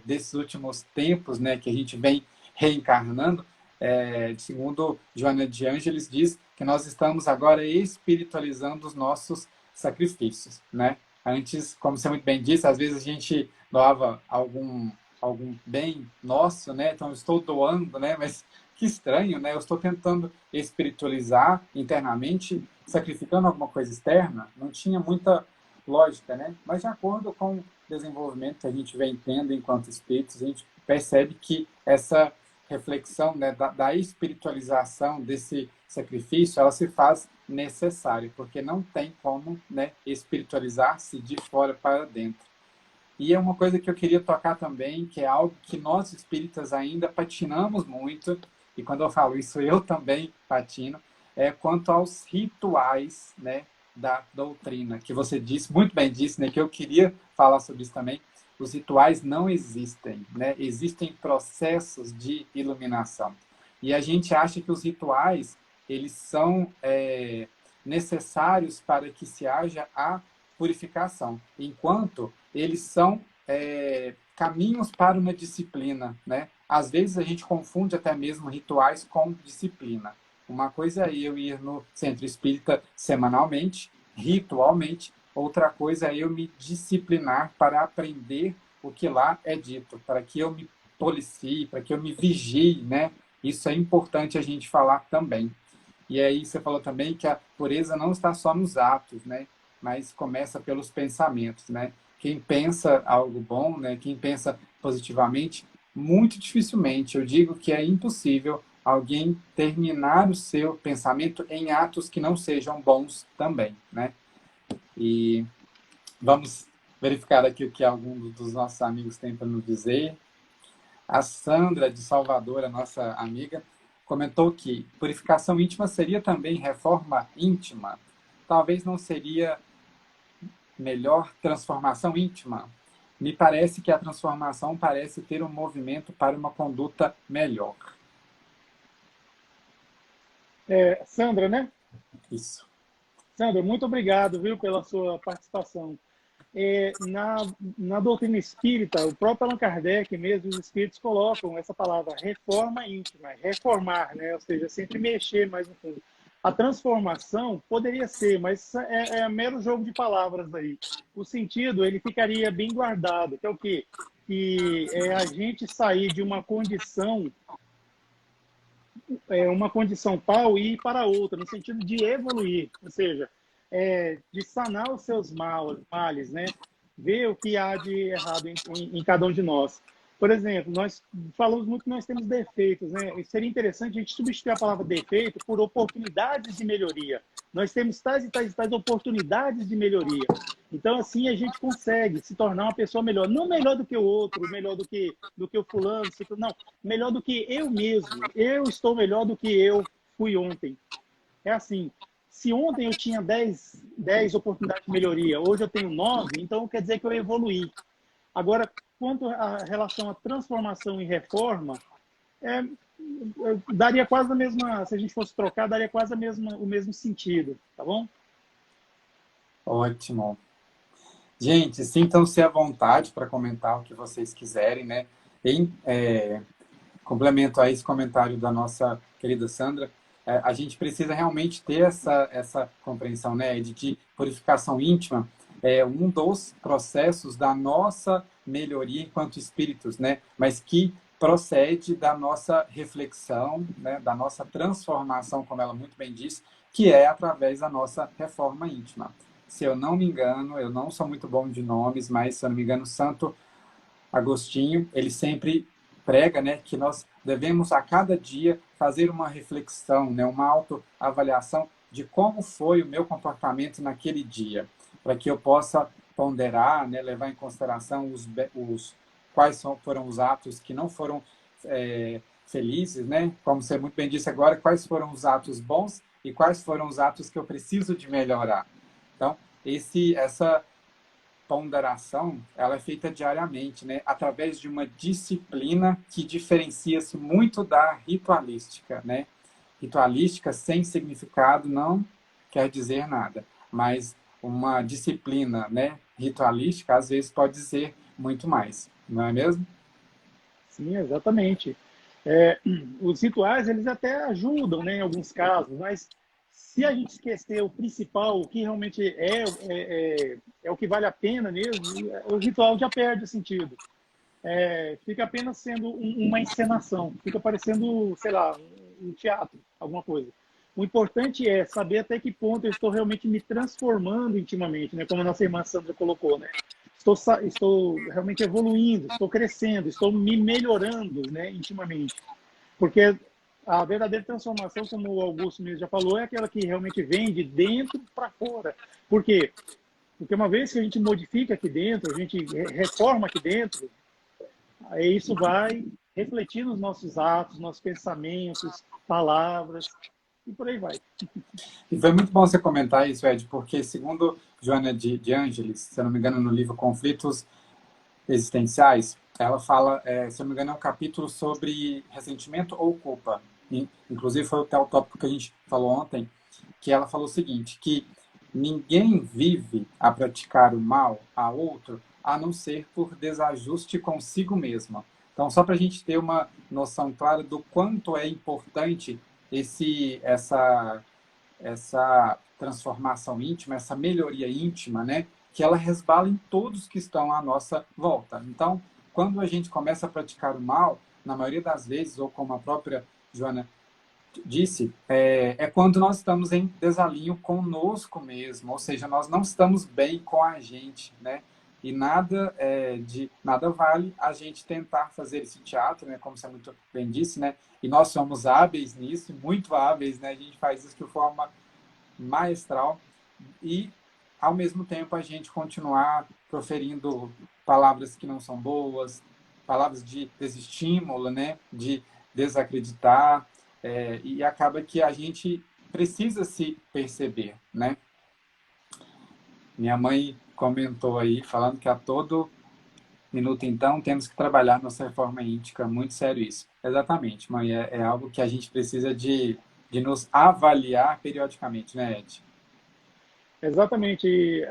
desses últimos tempos, né, que a gente vem reencarnando, segundo Joana de Ângeles, diz que nós estamos agora espiritualizando os nossos sacrifícios, né? Antes, como você muito bem disse, às vezes a gente doava algum bem nosso, né? Então, eu estou doando, né? Mas que estranho, né? Eu estou tentando espiritualizar internamente, sacrificando alguma coisa externa. Não tinha muita lógica, né? Mas de acordo com o desenvolvimento que a gente vem tendo enquanto espíritos, a gente percebe que essa reflexão, né, da espiritualização desse sacrifício, ela se faz necessária, porque não tem como, né, espiritualizar-se de fora para dentro. E é uma coisa que eu queria tocar também, que é algo que nós espíritas ainda patinamos muito, e quando eu falo isso, eu também patino, quanto aos rituais, né, da doutrina, que você disse, muito bem disse, né, que eu queria falar sobre isso também. Os rituais não existem, né? Existem processos de iluminação. E a gente acha que os rituais, eles são necessários para que se haja a purificação, enquanto eles são caminhos para uma disciplina, né? Às vezes a gente confunde até mesmo rituais com disciplina. Uma coisa é eu ir no centro espírita semanalmente, ritualmente, outra coisa é eu me disciplinar para aprender o que lá é dito, para que eu me policie, para que eu me vigie, né? Isso é importante a gente falar também. E aí você falou também que a pureza não está só nos atos, né? Mas começa pelos pensamentos, né? Quem pensa algo bom, né? Quem pensa positivamente, muito dificilmente, eu digo que é impossível alguém terminar o seu pensamento em atos que não sejam bons também, né? E vamos verificar aqui o que algum dos nossos amigos tem para nos dizer. A Sandra, de Salvador, a nossa amiga, comentou que purificação íntima seria também reforma íntima. Talvez não seria melhor transformação íntima. Me parece que a transformação parece ter um movimento para uma conduta melhor. Sandra, né? Isso. Sandra, muito obrigado, viu, pela sua participação. Na doutrina espírita, o próprio Allan Kardec mesmo, os espíritos colocam essa palavra reforma íntima, reformar, né? Ou seja, sempre mexer mais no fundo. A transformação poderia ser, mas é mero jogo de palavras aí. O sentido, ele ficaria bem guardado, que é o quê? Que é a gente sair de uma condição tal e ir para outra, no sentido de evoluir, ou seja, de sanar os seus males, né? Ver o que há de errado em cada um de nós. Por exemplo, nós falamos muito que nós temos defeitos, né? E seria interessante a gente substituir a palavra defeito por oportunidades de melhoria. Nós temos tais e tais e tais oportunidades de melhoria. Então, assim, a gente consegue se tornar uma pessoa melhor. Não melhor do que o outro, melhor do que o fulano, não. Melhor do que eu mesmo. Eu estou melhor do que eu fui ontem. É assim, se ontem eu tinha 10 oportunidades de melhoria, hoje eu tenho 9, então quer dizer que eu evoluí. Agora, quanto à relação à transformação e reforma, daria quase a mesma, se a gente fosse trocar, daria quase o mesmo sentido, tá bom? Ótimo. Gente, sintam-se à vontade para comentar o que vocês quiserem, né? Em complemento a esse comentário da nossa querida Sandra, a gente precisa realmente ter essa compreensão, né, de purificação íntima, um dos processos da nossa melhoria enquanto espíritos, né, mas que procede da nossa reflexão, né, da nossa transformação, como ela muito bem diz, que é através da nossa reforma íntima. Se eu não me engano, eu não sou muito bom de nomes, mas se eu não me engano, Santo Agostinho, ele sempre prega, né, que nós devemos a cada dia fazer uma reflexão, né, uma autoavaliação de como foi o meu comportamento naquele dia, para que eu possa ponderar, né, levar em consideração quais foram os atos que não foram felizes, né, como você muito bem disse agora, quais foram os atos bons e quais foram os atos que eu preciso de melhorar. Então, essa ponderação, ela é feita diariamente, né? Através de uma disciplina que diferencia-se muito da ritualística, né? Ritualística sem significado não quer dizer nada, mas uma disciplina, né? ritualística, às vezes pode dizer muito mais, não é mesmo? Sim, exatamente. Os rituais, eles até ajudam, né, em alguns casos, mas se a gente esquecer o principal, o que realmente é o que vale a pena mesmo, o ritual já perde o sentido. Fica apenas sendo uma encenação, fica parecendo, sei lá, um teatro, alguma coisa. O importante é saber até que ponto eu estou realmente me transformando intimamente, né? Como a nossa irmã Sandra colocou, né? Estou realmente evoluindo, estou crescendo, estou me melhorando, né, intimamente. Porque a verdadeira transformação, como o Augusto mesmo já falou, é aquela que realmente vem de dentro para fora. Por quê? Porque uma vez que a gente modifica aqui dentro, a gente reforma aqui dentro, aí isso vai refletir nos nossos atos, nossos pensamentos, palavras, e por aí vai. E foi muito bom você comentar isso, Ed, porque segundo Joana de Ângeles, se eu não me engano, no livro Conflitos Existenciais, ela fala, se eu não me engano, é um capítulo sobre ressentimento ou culpa. Inclusive foi o tópico que a gente falou ontem, que ela falou o seguinte, que ninguém vive a praticar o mal a outro a não ser por desajuste consigo mesma. Então, só para a gente ter uma noção clara do quanto é importante essa transformação íntima, essa melhoria íntima, né? Que ela resbala em todos que estão à nossa volta. Então, quando a gente começa a praticar o mal, na maioria das vezes, ou como a própria Joana disse, quando nós estamos em desalinho conosco mesmo, ou seja, nós não estamos bem com a gente, né? E nada vale a gente tentar fazer esse teatro, né? Como você muito bem disse, né? E nós somos hábeis nisso, muito hábeis, né? A gente faz isso de forma maestral e, ao mesmo tempo, a gente continuar proferindo palavras que não são boas, palavras de desestímulo, né? De desacreditar, e acaba que a gente precisa se perceber, né? Minha mãe comentou aí, falando que a todo minuto, então, temos que trabalhar nossa reforma íntima, muito sério isso. Exatamente, mãe, é algo que a gente precisa de nos avaliar periodicamente, né, Ed? Exatamente.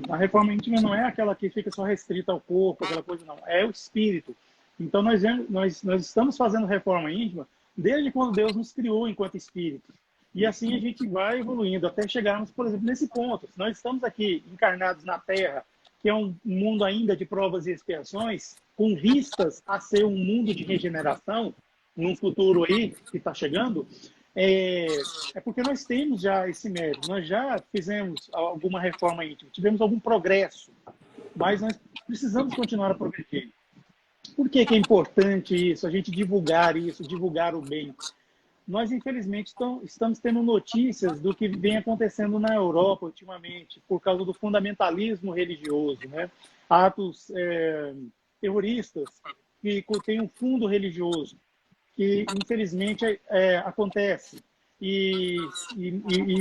A reforma íntima não é aquela que fica só restrita ao corpo, aquela coisa, não. É o espírito. Então, nós estamos fazendo reforma íntima desde quando Deus nos criou enquanto espírito. E assim a gente vai evoluindo até chegarmos, por exemplo, nesse ponto. Nós estamos aqui encarnados na Terra, que é um mundo ainda de provas e expiações, com vistas a ser um mundo de regeneração, num futuro aí que está chegando, é, porque nós temos já esse mérito, nós já fizemos alguma reforma íntima, tivemos algum progresso, mas nós precisamos continuar a progredir. Por que é importante isso, a gente divulgar isso, divulgar o bem? Nós, infelizmente, estamos tendo notícias do que vem acontecendo na Europa ultimamente, por causa do fundamentalismo religioso, né? Atos terroristas que têm um fundo religioso, que infelizmente acontece e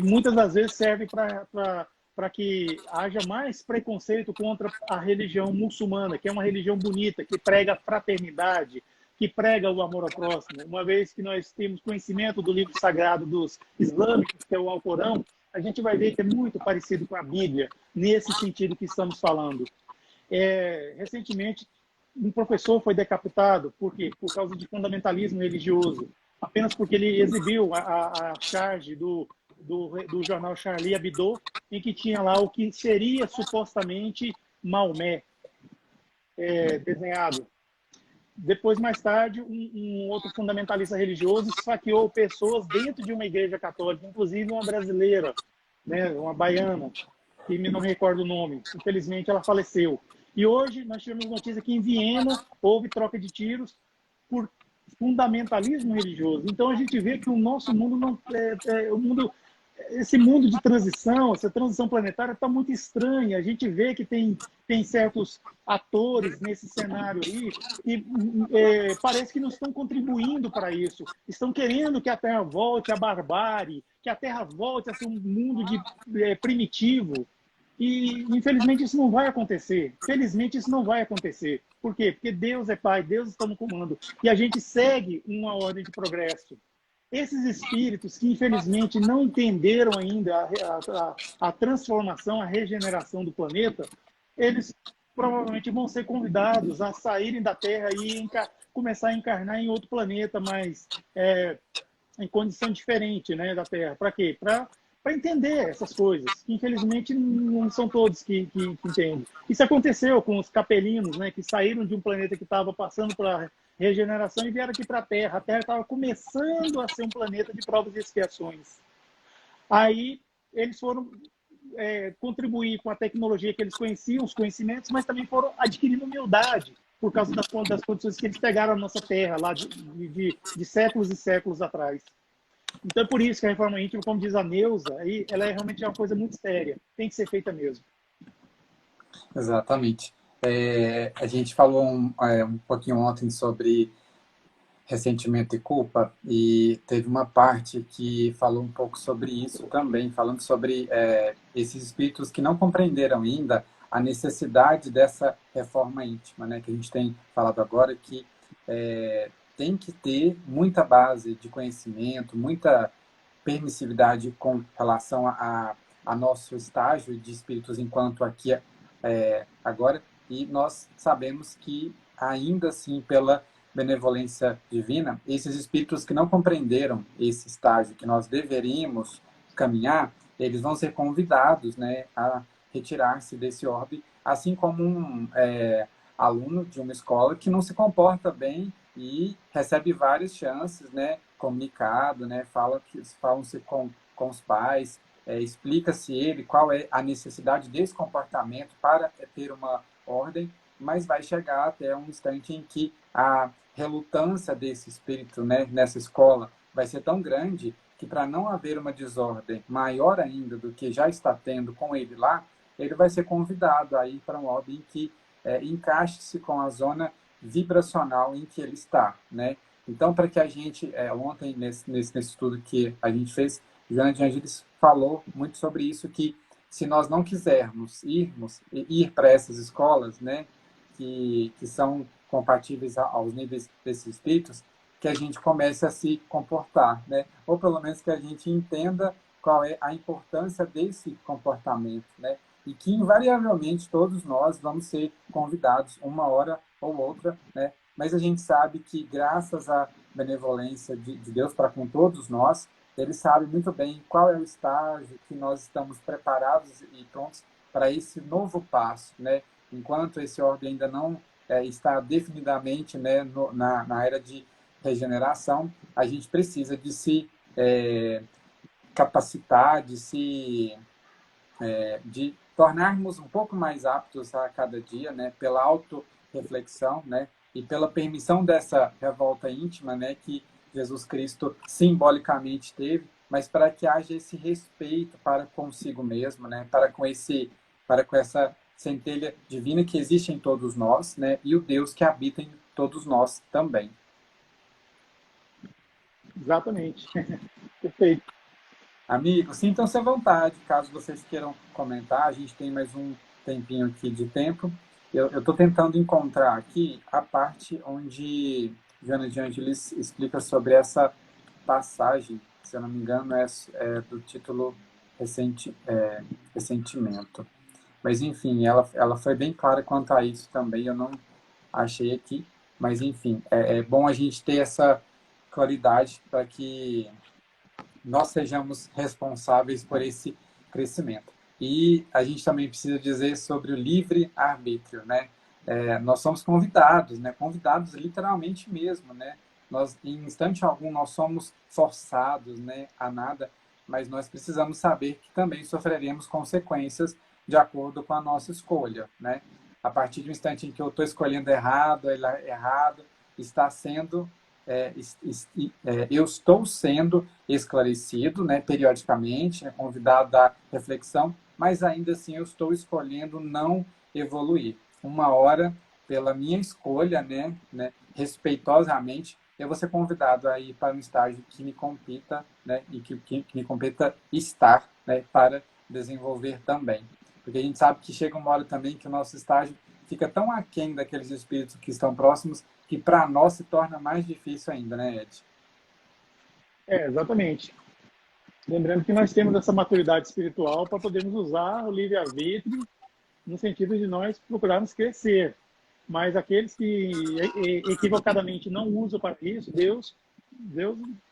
muitas das vezes serve para que haja mais preconceito contra a religião muçulmana, que é uma religião bonita, que prega fraternidade, que prega o amor ao próximo. Uma vez que nós temos conhecimento do livro sagrado dos islâmicos, que é o Alcorão, a gente vai ver que é muito parecido com a Bíblia, nesse sentido que estamos falando. Recentemente, um professor foi decapitado. Por quê? Por causa de fundamentalismo religioso. Apenas porque ele exibiu a charge do jornal Charlie Hebdo, em que tinha lá o que seria supostamente Maomé desenhado. Depois, mais tarde, um outro fundamentalista religioso esfaqueou pessoas dentro de uma igreja católica, inclusive uma brasileira, né, uma baiana, que me não recordo o nome. Infelizmente, ela faleceu. E hoje nós tivemos notícia que em Viena houve troca de tiros por fundamentalismo religioso. Então a gente vê que o nosso mundo não esse mundo de transição, essa transição planetária está muito estranha. A gente vê que tem certos atores nesse cenário aí que parece que não estão contribuindo para isso. Estão querendo que a Terra volte à barbárie, que a Terra volte a ser um mundo primitivo. E, infelizmente, isso não vai acontecer. Felizmente, isso não vai acontecer. Por quê? Porque Deus é Pai, Deus está no comando. E a gente segue uma ordem de progresso. Esses espíritos que, infelizmente, não entenderam ainda a transformação, a regeneração do planeta, eles provavelmente vão ser convidados a saírem da Terra e começar a encarnar em outro planeta, mas em condição diferente, né, da Terra. Para quê? Para entender essas coisas, que infelizmente não são todos que entendem. Isso aconteceu com os capelinos, né, que saíram de um planeta que estava passando para regeneração e vieram aqui para a Terra. A Terra estava começando a ser um planeta de provas e expiações. Aí eles foram contribuir com a tecnologia que eles conheciam, os conhecimentos, mas também foram adquirindo humildade por causa das condições que eles pegaram na nossa Terra, lá de séculos e séculos atrás. Então, é por isso que a reforma íntima, como diz a Neuza, aí, ela é realmente uma coisa muito séria. Tem que ser feita mesmo. Exatamente. A gente falou um pouquinho ontem sobre ressentimento e culpa, e teve uma parte que falou um pouco sobre isso também, falando sobre esses espíritos que não compreenderam ainda a necessidade dessa reforma íntima, né, que a gente tem falado agora, que tem que ter muita base de conhecimento, muita permissividade com relação a nosso estágio de espíritos enquanto aqui agora, e nós sabemos que ainda assim, pela benevolência divina, esses espíritos que não compreenderam esse estágio que nós deveríamos caminhar, eles vão ser convidados, né, a retirar-se desse orbe, assim como um aluno de uma escola que não se comporta bem e recebe várias chances, né, comunicado, né, falam-se com os pais, explica-se ele qual é a necessidade desse comportamento para ter uma ordem, mas vai chegar até um instante em que a relutância desse espírito, né, nessa escola vai ser tão grande que, para não haver uma desordem maior ainda do que já está tendo com ele lá, ele vai ser convidado a ir para um orbe em que encaixe-se com a zona vibracional em que ele está, né? Então, para que a gente, ontem, nesse estudo que a gente fez, Joana de Ângeles falou muito sobre isso, que se nós não quisermos ir para essas escolas, né, que são compatíveis aos níveis desses espíritos, que a gente comece a se comportar, né? Ou pelo menos que a gente entenda qual é a importância desse comportamento, né? E que invariavelmente todos nós vamos ser convidados uma hora ou outra, né? Mas a gente sabe que graças à benevolência de Deus para com todos nós, ele sabe muito bem qual é o estágio que nós estamos preparados e prontos para esse novo passo, né? Enquanto esse orbe ainda não está definidamente, né, na era de regeneração, a gente precisa de se capacitar, de tornarmos um pouco mais aptos a cada dia, né, pela autorreflexão, né, e pela permissão dessa revolta íntima, né, que Jesus Cristo simbolicamente teve, mas para que haja esse respeito para consigo mesmo, né, para com essa centelha divina que existe em todos nós, né, e o Deus que habita em todos nós também. Exatamente. Perfeito. Amigos, sintam-se à vontade, caso vocês queiram comentar. A gente tem mais um tempinho aqui de tempo. Eu estou tentando encontrar aqui a parte onde Joana de Ângeles explica sobre essa passagem, se eu não me engano, é do título Ressentimento. Mas, enfim, ela foi bem clara quanto a isso também. Eu não achei aqui. Mas, enfim, é bom a gente ter essa claridade para que nós sejamos responsáveis por esse crescimento. E a gente também precisa dizer sobre o livre-arbítrio, né? Nós somos convidados, né? Convidados literalmente mesmo, né? Nós, em instante algum, nós somos forçados, né, a nada, mas nós precisamos saber que também sofreremos consequências de acordo com a nossa escolha, né? A partir do instante em que eu estou escolhendo errado, está sendo eu estou sendo esclarecido, né, periodicamente, né, convidado à reflexão, mas ainda assim eu estou escolhendo não evoluir. Uma hora, pela minha escolha, respeitosamente, eu vou ser convidado a ir para um estágio que me compita, né, e que me compita estar, né, para desenvolver também. Porque a gente sabe que chega uma hora também que o nosso estágio fica tão aquém daqueles espíritos que estão próximos que para nós se torna mais difícil ainda, né, Ed? Exatamente. Lembrando que nós temos essa maturidade espiritual para podermos usar o livre-arbítrio no sentido de nós procurarmos crescer. Mas aqueles que equivocadamente não usam para isso, Deus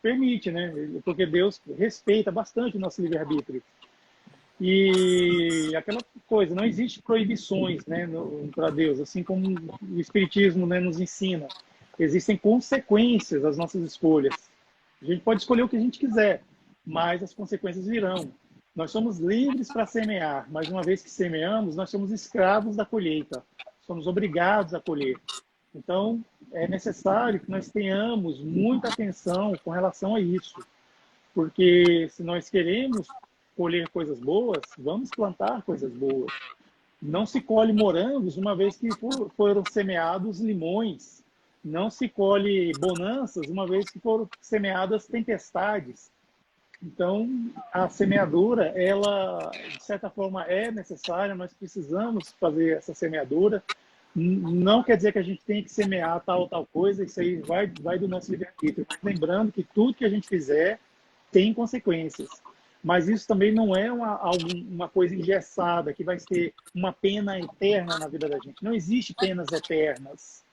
permite, né? Porque Deus respeita bastante o nosso livre-arbítrio. E aquela coisa, não existe proibições, né, para Deus, assim como o Espiritismo, né, nos ensina. Existem consequências às nossas escolhas. A gente pode escolher o que a gente quiser, mas as consequências virão. Nós somos livres para semear, mas uma vez que semeamos, nós somos escravos da colheita. Somos obrigados a colher. Então, é necessário que nós tenhamos muita atenção com relação a isso. Porque se nós queremos colher coisas boas, vamos plantar coisas boas. Não se colhe morangos uma vez que foram semeados limões. Não se colhe bonanças uma vez que foram semeadas tempestades. Então, a semeadura, ela, de certa forma, é necessária, nós precisamos fazer essa semeadura. Não quer dizer que a gente tem que semear tal ou tal coisa, isso aí vai do nosso livre-arbítrio. Lembrando que tudo que a gente fizer tem consequências. Mas isso também não é uma coisa engessada, que vai ser uma pena eterna na vida da gente. Não existe penas eternas.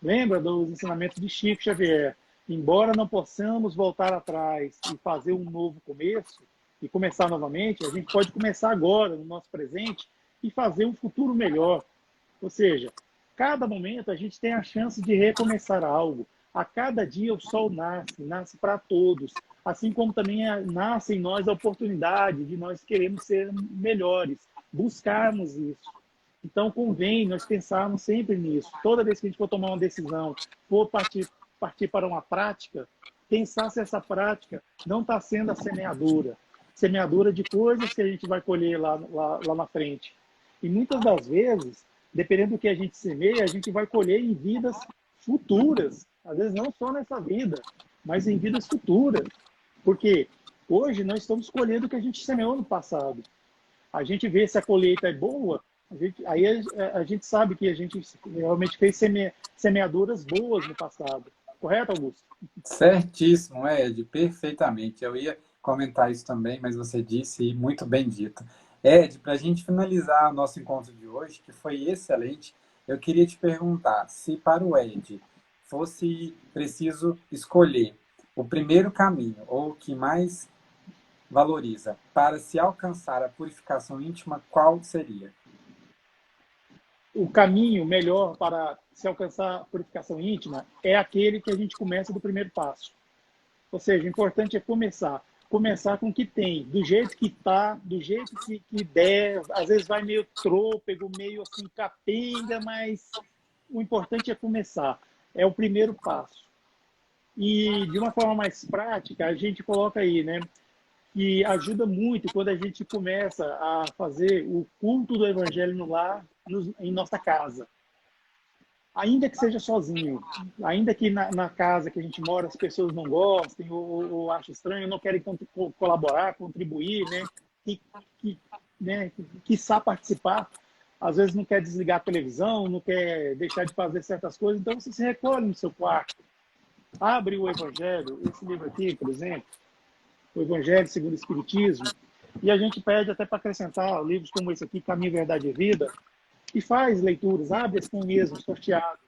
Lembra dos ensinamentos de Chico Xavier? Embora não possamos voltar atrás e fazer um novo começo, e começar novamente, a gente pode começar agora, no nosso presente, e fazer um futuro melhor. Ou seja, cada momento a gente tem a chance de recomeçar algo. A cada dia o sol nasce para todos. Assim como também nasce em nós a oportunidade de nós queremos ser melhores, buscarmos isso. Então, convém nós pensarmos sempre nisso. Toda vez que a gente for tomar uma decisão, for partir para uma prática, pensar se essa prática não está sendo a semeadura de coisas que a gente vai colher lá na frente. E muitas das vezes, dependendo do que a gente semeia, a gente vai colher em vidas futuras. Às vezes não só nessa vida, mas em vidas futuras. Porque hoje nós estamos colhendo o que a gente semeou no passado. A gente vê se a colheita é boa, aí a gente sabe que a gente realmente fez semeaduras boas no passado. Correto, Augusto? Certíssimo, Ed, perfeitamente. Eu ia comentar isso também, mas você disse muito bem dito. Ed, para a gente finalizar o nosso encontro de hoje, que foi excelente, eu queria te perguntar se para o Ed fosse preciso escolher o primeiro caminho ou o que mais valoriza para se alcançar a purificação íntima, qual seria? O caminho melhor para se alcançar a purificação íntima é aquele que a gente começa do primeiro passo. Ou seja, o importante é começar com o que tem, do jeito que está, do jeito que der. Às vezes vai meio trôpego, meio assim capenga, mas o importante é começar. É o primeiro passo. E de uma forma mais prática, a gente coloca aí, né? Que ajuda muito quando a gente começa a fazer o culto do Evangelho no lar, em nossa casa. Ainda que seja sozinho, ainda que na casa que a gente mora as pessoas não gostem ou achem estranho, não querem colaborar, contribuir, né? Né? Quiçá participar, às vezes não quer desligar a televisão, não quer deixar de fazer certas coisas, então você se recolhe no seu quarto, abre o Evangelho, esse livro aqui, por exemplo, o Evangelho segundo o Espiritismo, e a gente pede até para acrescentar livros como esse aqui, Caminho, Verdade e Vida, e faz leituras, abre assim mesmo, sorteado,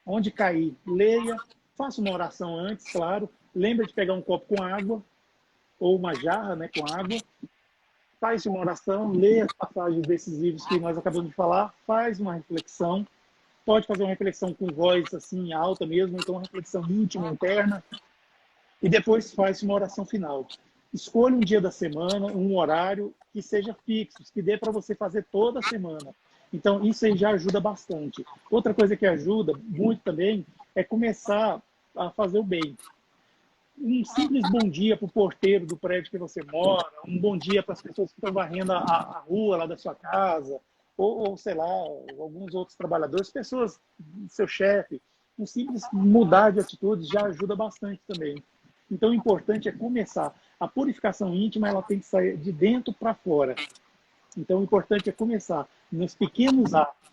onde cair, leia, faça uma oração antes, claro, lembra de pegar um copo com água, ou uma jarra, né, com água, faz uma oração, leia as passagens desses livros que nós acabamos de falar, faz uma reflexão, pode fazer uma reflexão com voz assim alta mesmo, então uma reflexão íntima, interna, e depois faz uma oração final. Escolha um dia da semana, um horário que seja fixo, que dê para você fazer toda a semana. Então, isso aí já ajuda bastante. Outra coisa que ajuda muito também é começar a fazer o bem. Um simples bom dia para o porteiro do prédio que você mora, um bom dia para as pessoas que estão varrendo a rua lá da sua casa, ou sei lá, alguns outros trabalhadores, pessoas, seu chefe. Um simples mudar de atitudes já ajuda bastante também. Então, o importante é começar. A purificação íntima ela tem que sair de dentro para fora. Então, o importante é começar nos pequenos atos.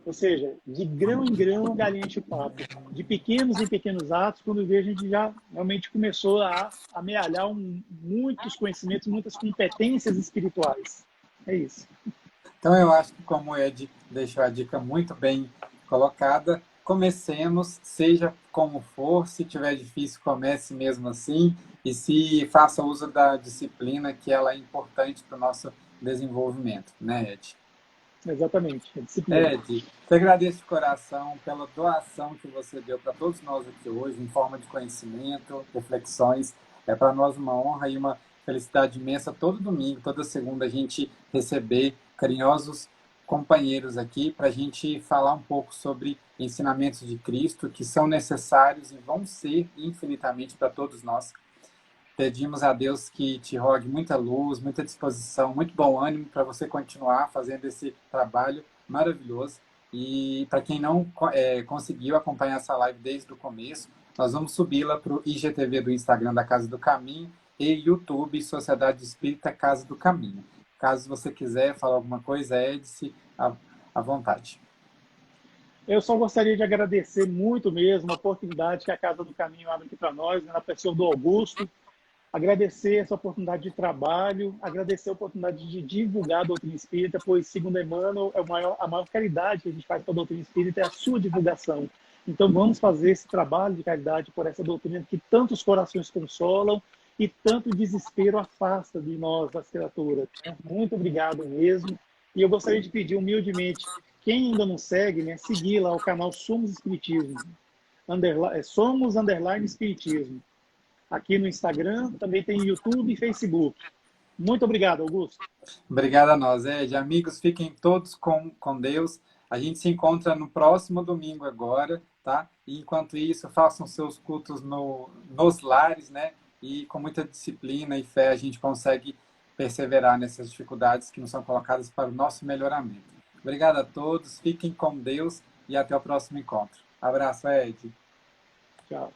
Ou seja, de grão em grão, galinha enche o papo. De pequenos em pequenos atos, quando vê, a gente já realmente começou a amealhar muitos conhecimentos, muitas competências espirituais. É isso. Então, eu acho que, como o Ed deixou a dica muito bem colocada, comecemos, seja como for, se tiver difícil, comece mesmo assim, e se faça uso da disciplina, que ela é importante para o nosso desenvolvimento, né, Ed? Exatamente, a disciplina. Ed, te agradeço de coração pela doação que você deu para todos nós aqui hoje, em forma de conhecimento, reflexões. É para nós uma honra e uma felicidade imensa todo domingo, toda segunda, a gente receber carinhosos companheiros aqui para a gente falar um pouco sobre ensinamentos de Cristo que são necessários e vão ser infinitamente para todos nós. Pedimos a Deus que te rogue muita luz, muita disposição, muito bom ânimo para você continuar fazendo esse trabalho maravilhoso. E para quem não conseguiu acompanhar essa live desde o começo, nós vamos subi-la para o IGTV do Instagram da Casa do Caminho e YouTube Sociedade Espírita Casa do Caminho. Caso você quiser falar alguma coisa, Edice, à vontade. Eu só gostaria de agradecer muito mesmo a oportunidade que a Casa do Caminho abre aqui para nós, né, na pessoa do Augusto. Agradecer essa oportunidade de trabalho, agradecer a oportunidade de divulgar a doutrina espírita, pois, segundo Emmanuel, a maior caridade que a gente faz para a doutrina espírita é a sua divulgação. Então, vamos fazer esse trabalho de caridade por essa doutrina que tantos corações consolam e tanto desespero afasta de nós, das criaturas. Muito obrigado mesmo. E eu gostaria de pedir humildemente, quem ainda não segue, né, seguir lá o canal Somos Espiritismo, Somos Espiritismo. Aqui no Instagram, também tem YouTube e Facebook. Muito obrigado, Augusto. Obrigado a nós, Ed. Amigos, fiquem todos com Deus. A gente se encontra no próximo domingo agora, tá? E enquanto isso, façam seus cultos nos lares, né? E com muita disciplina e fé a gente consegue perseverar nessas dificuldades que nos são colocadas para o nosso melhoramento. Obrigado a todos, fiquem com Deus e até o próximo encontro. Abraço, Ed. Tchau.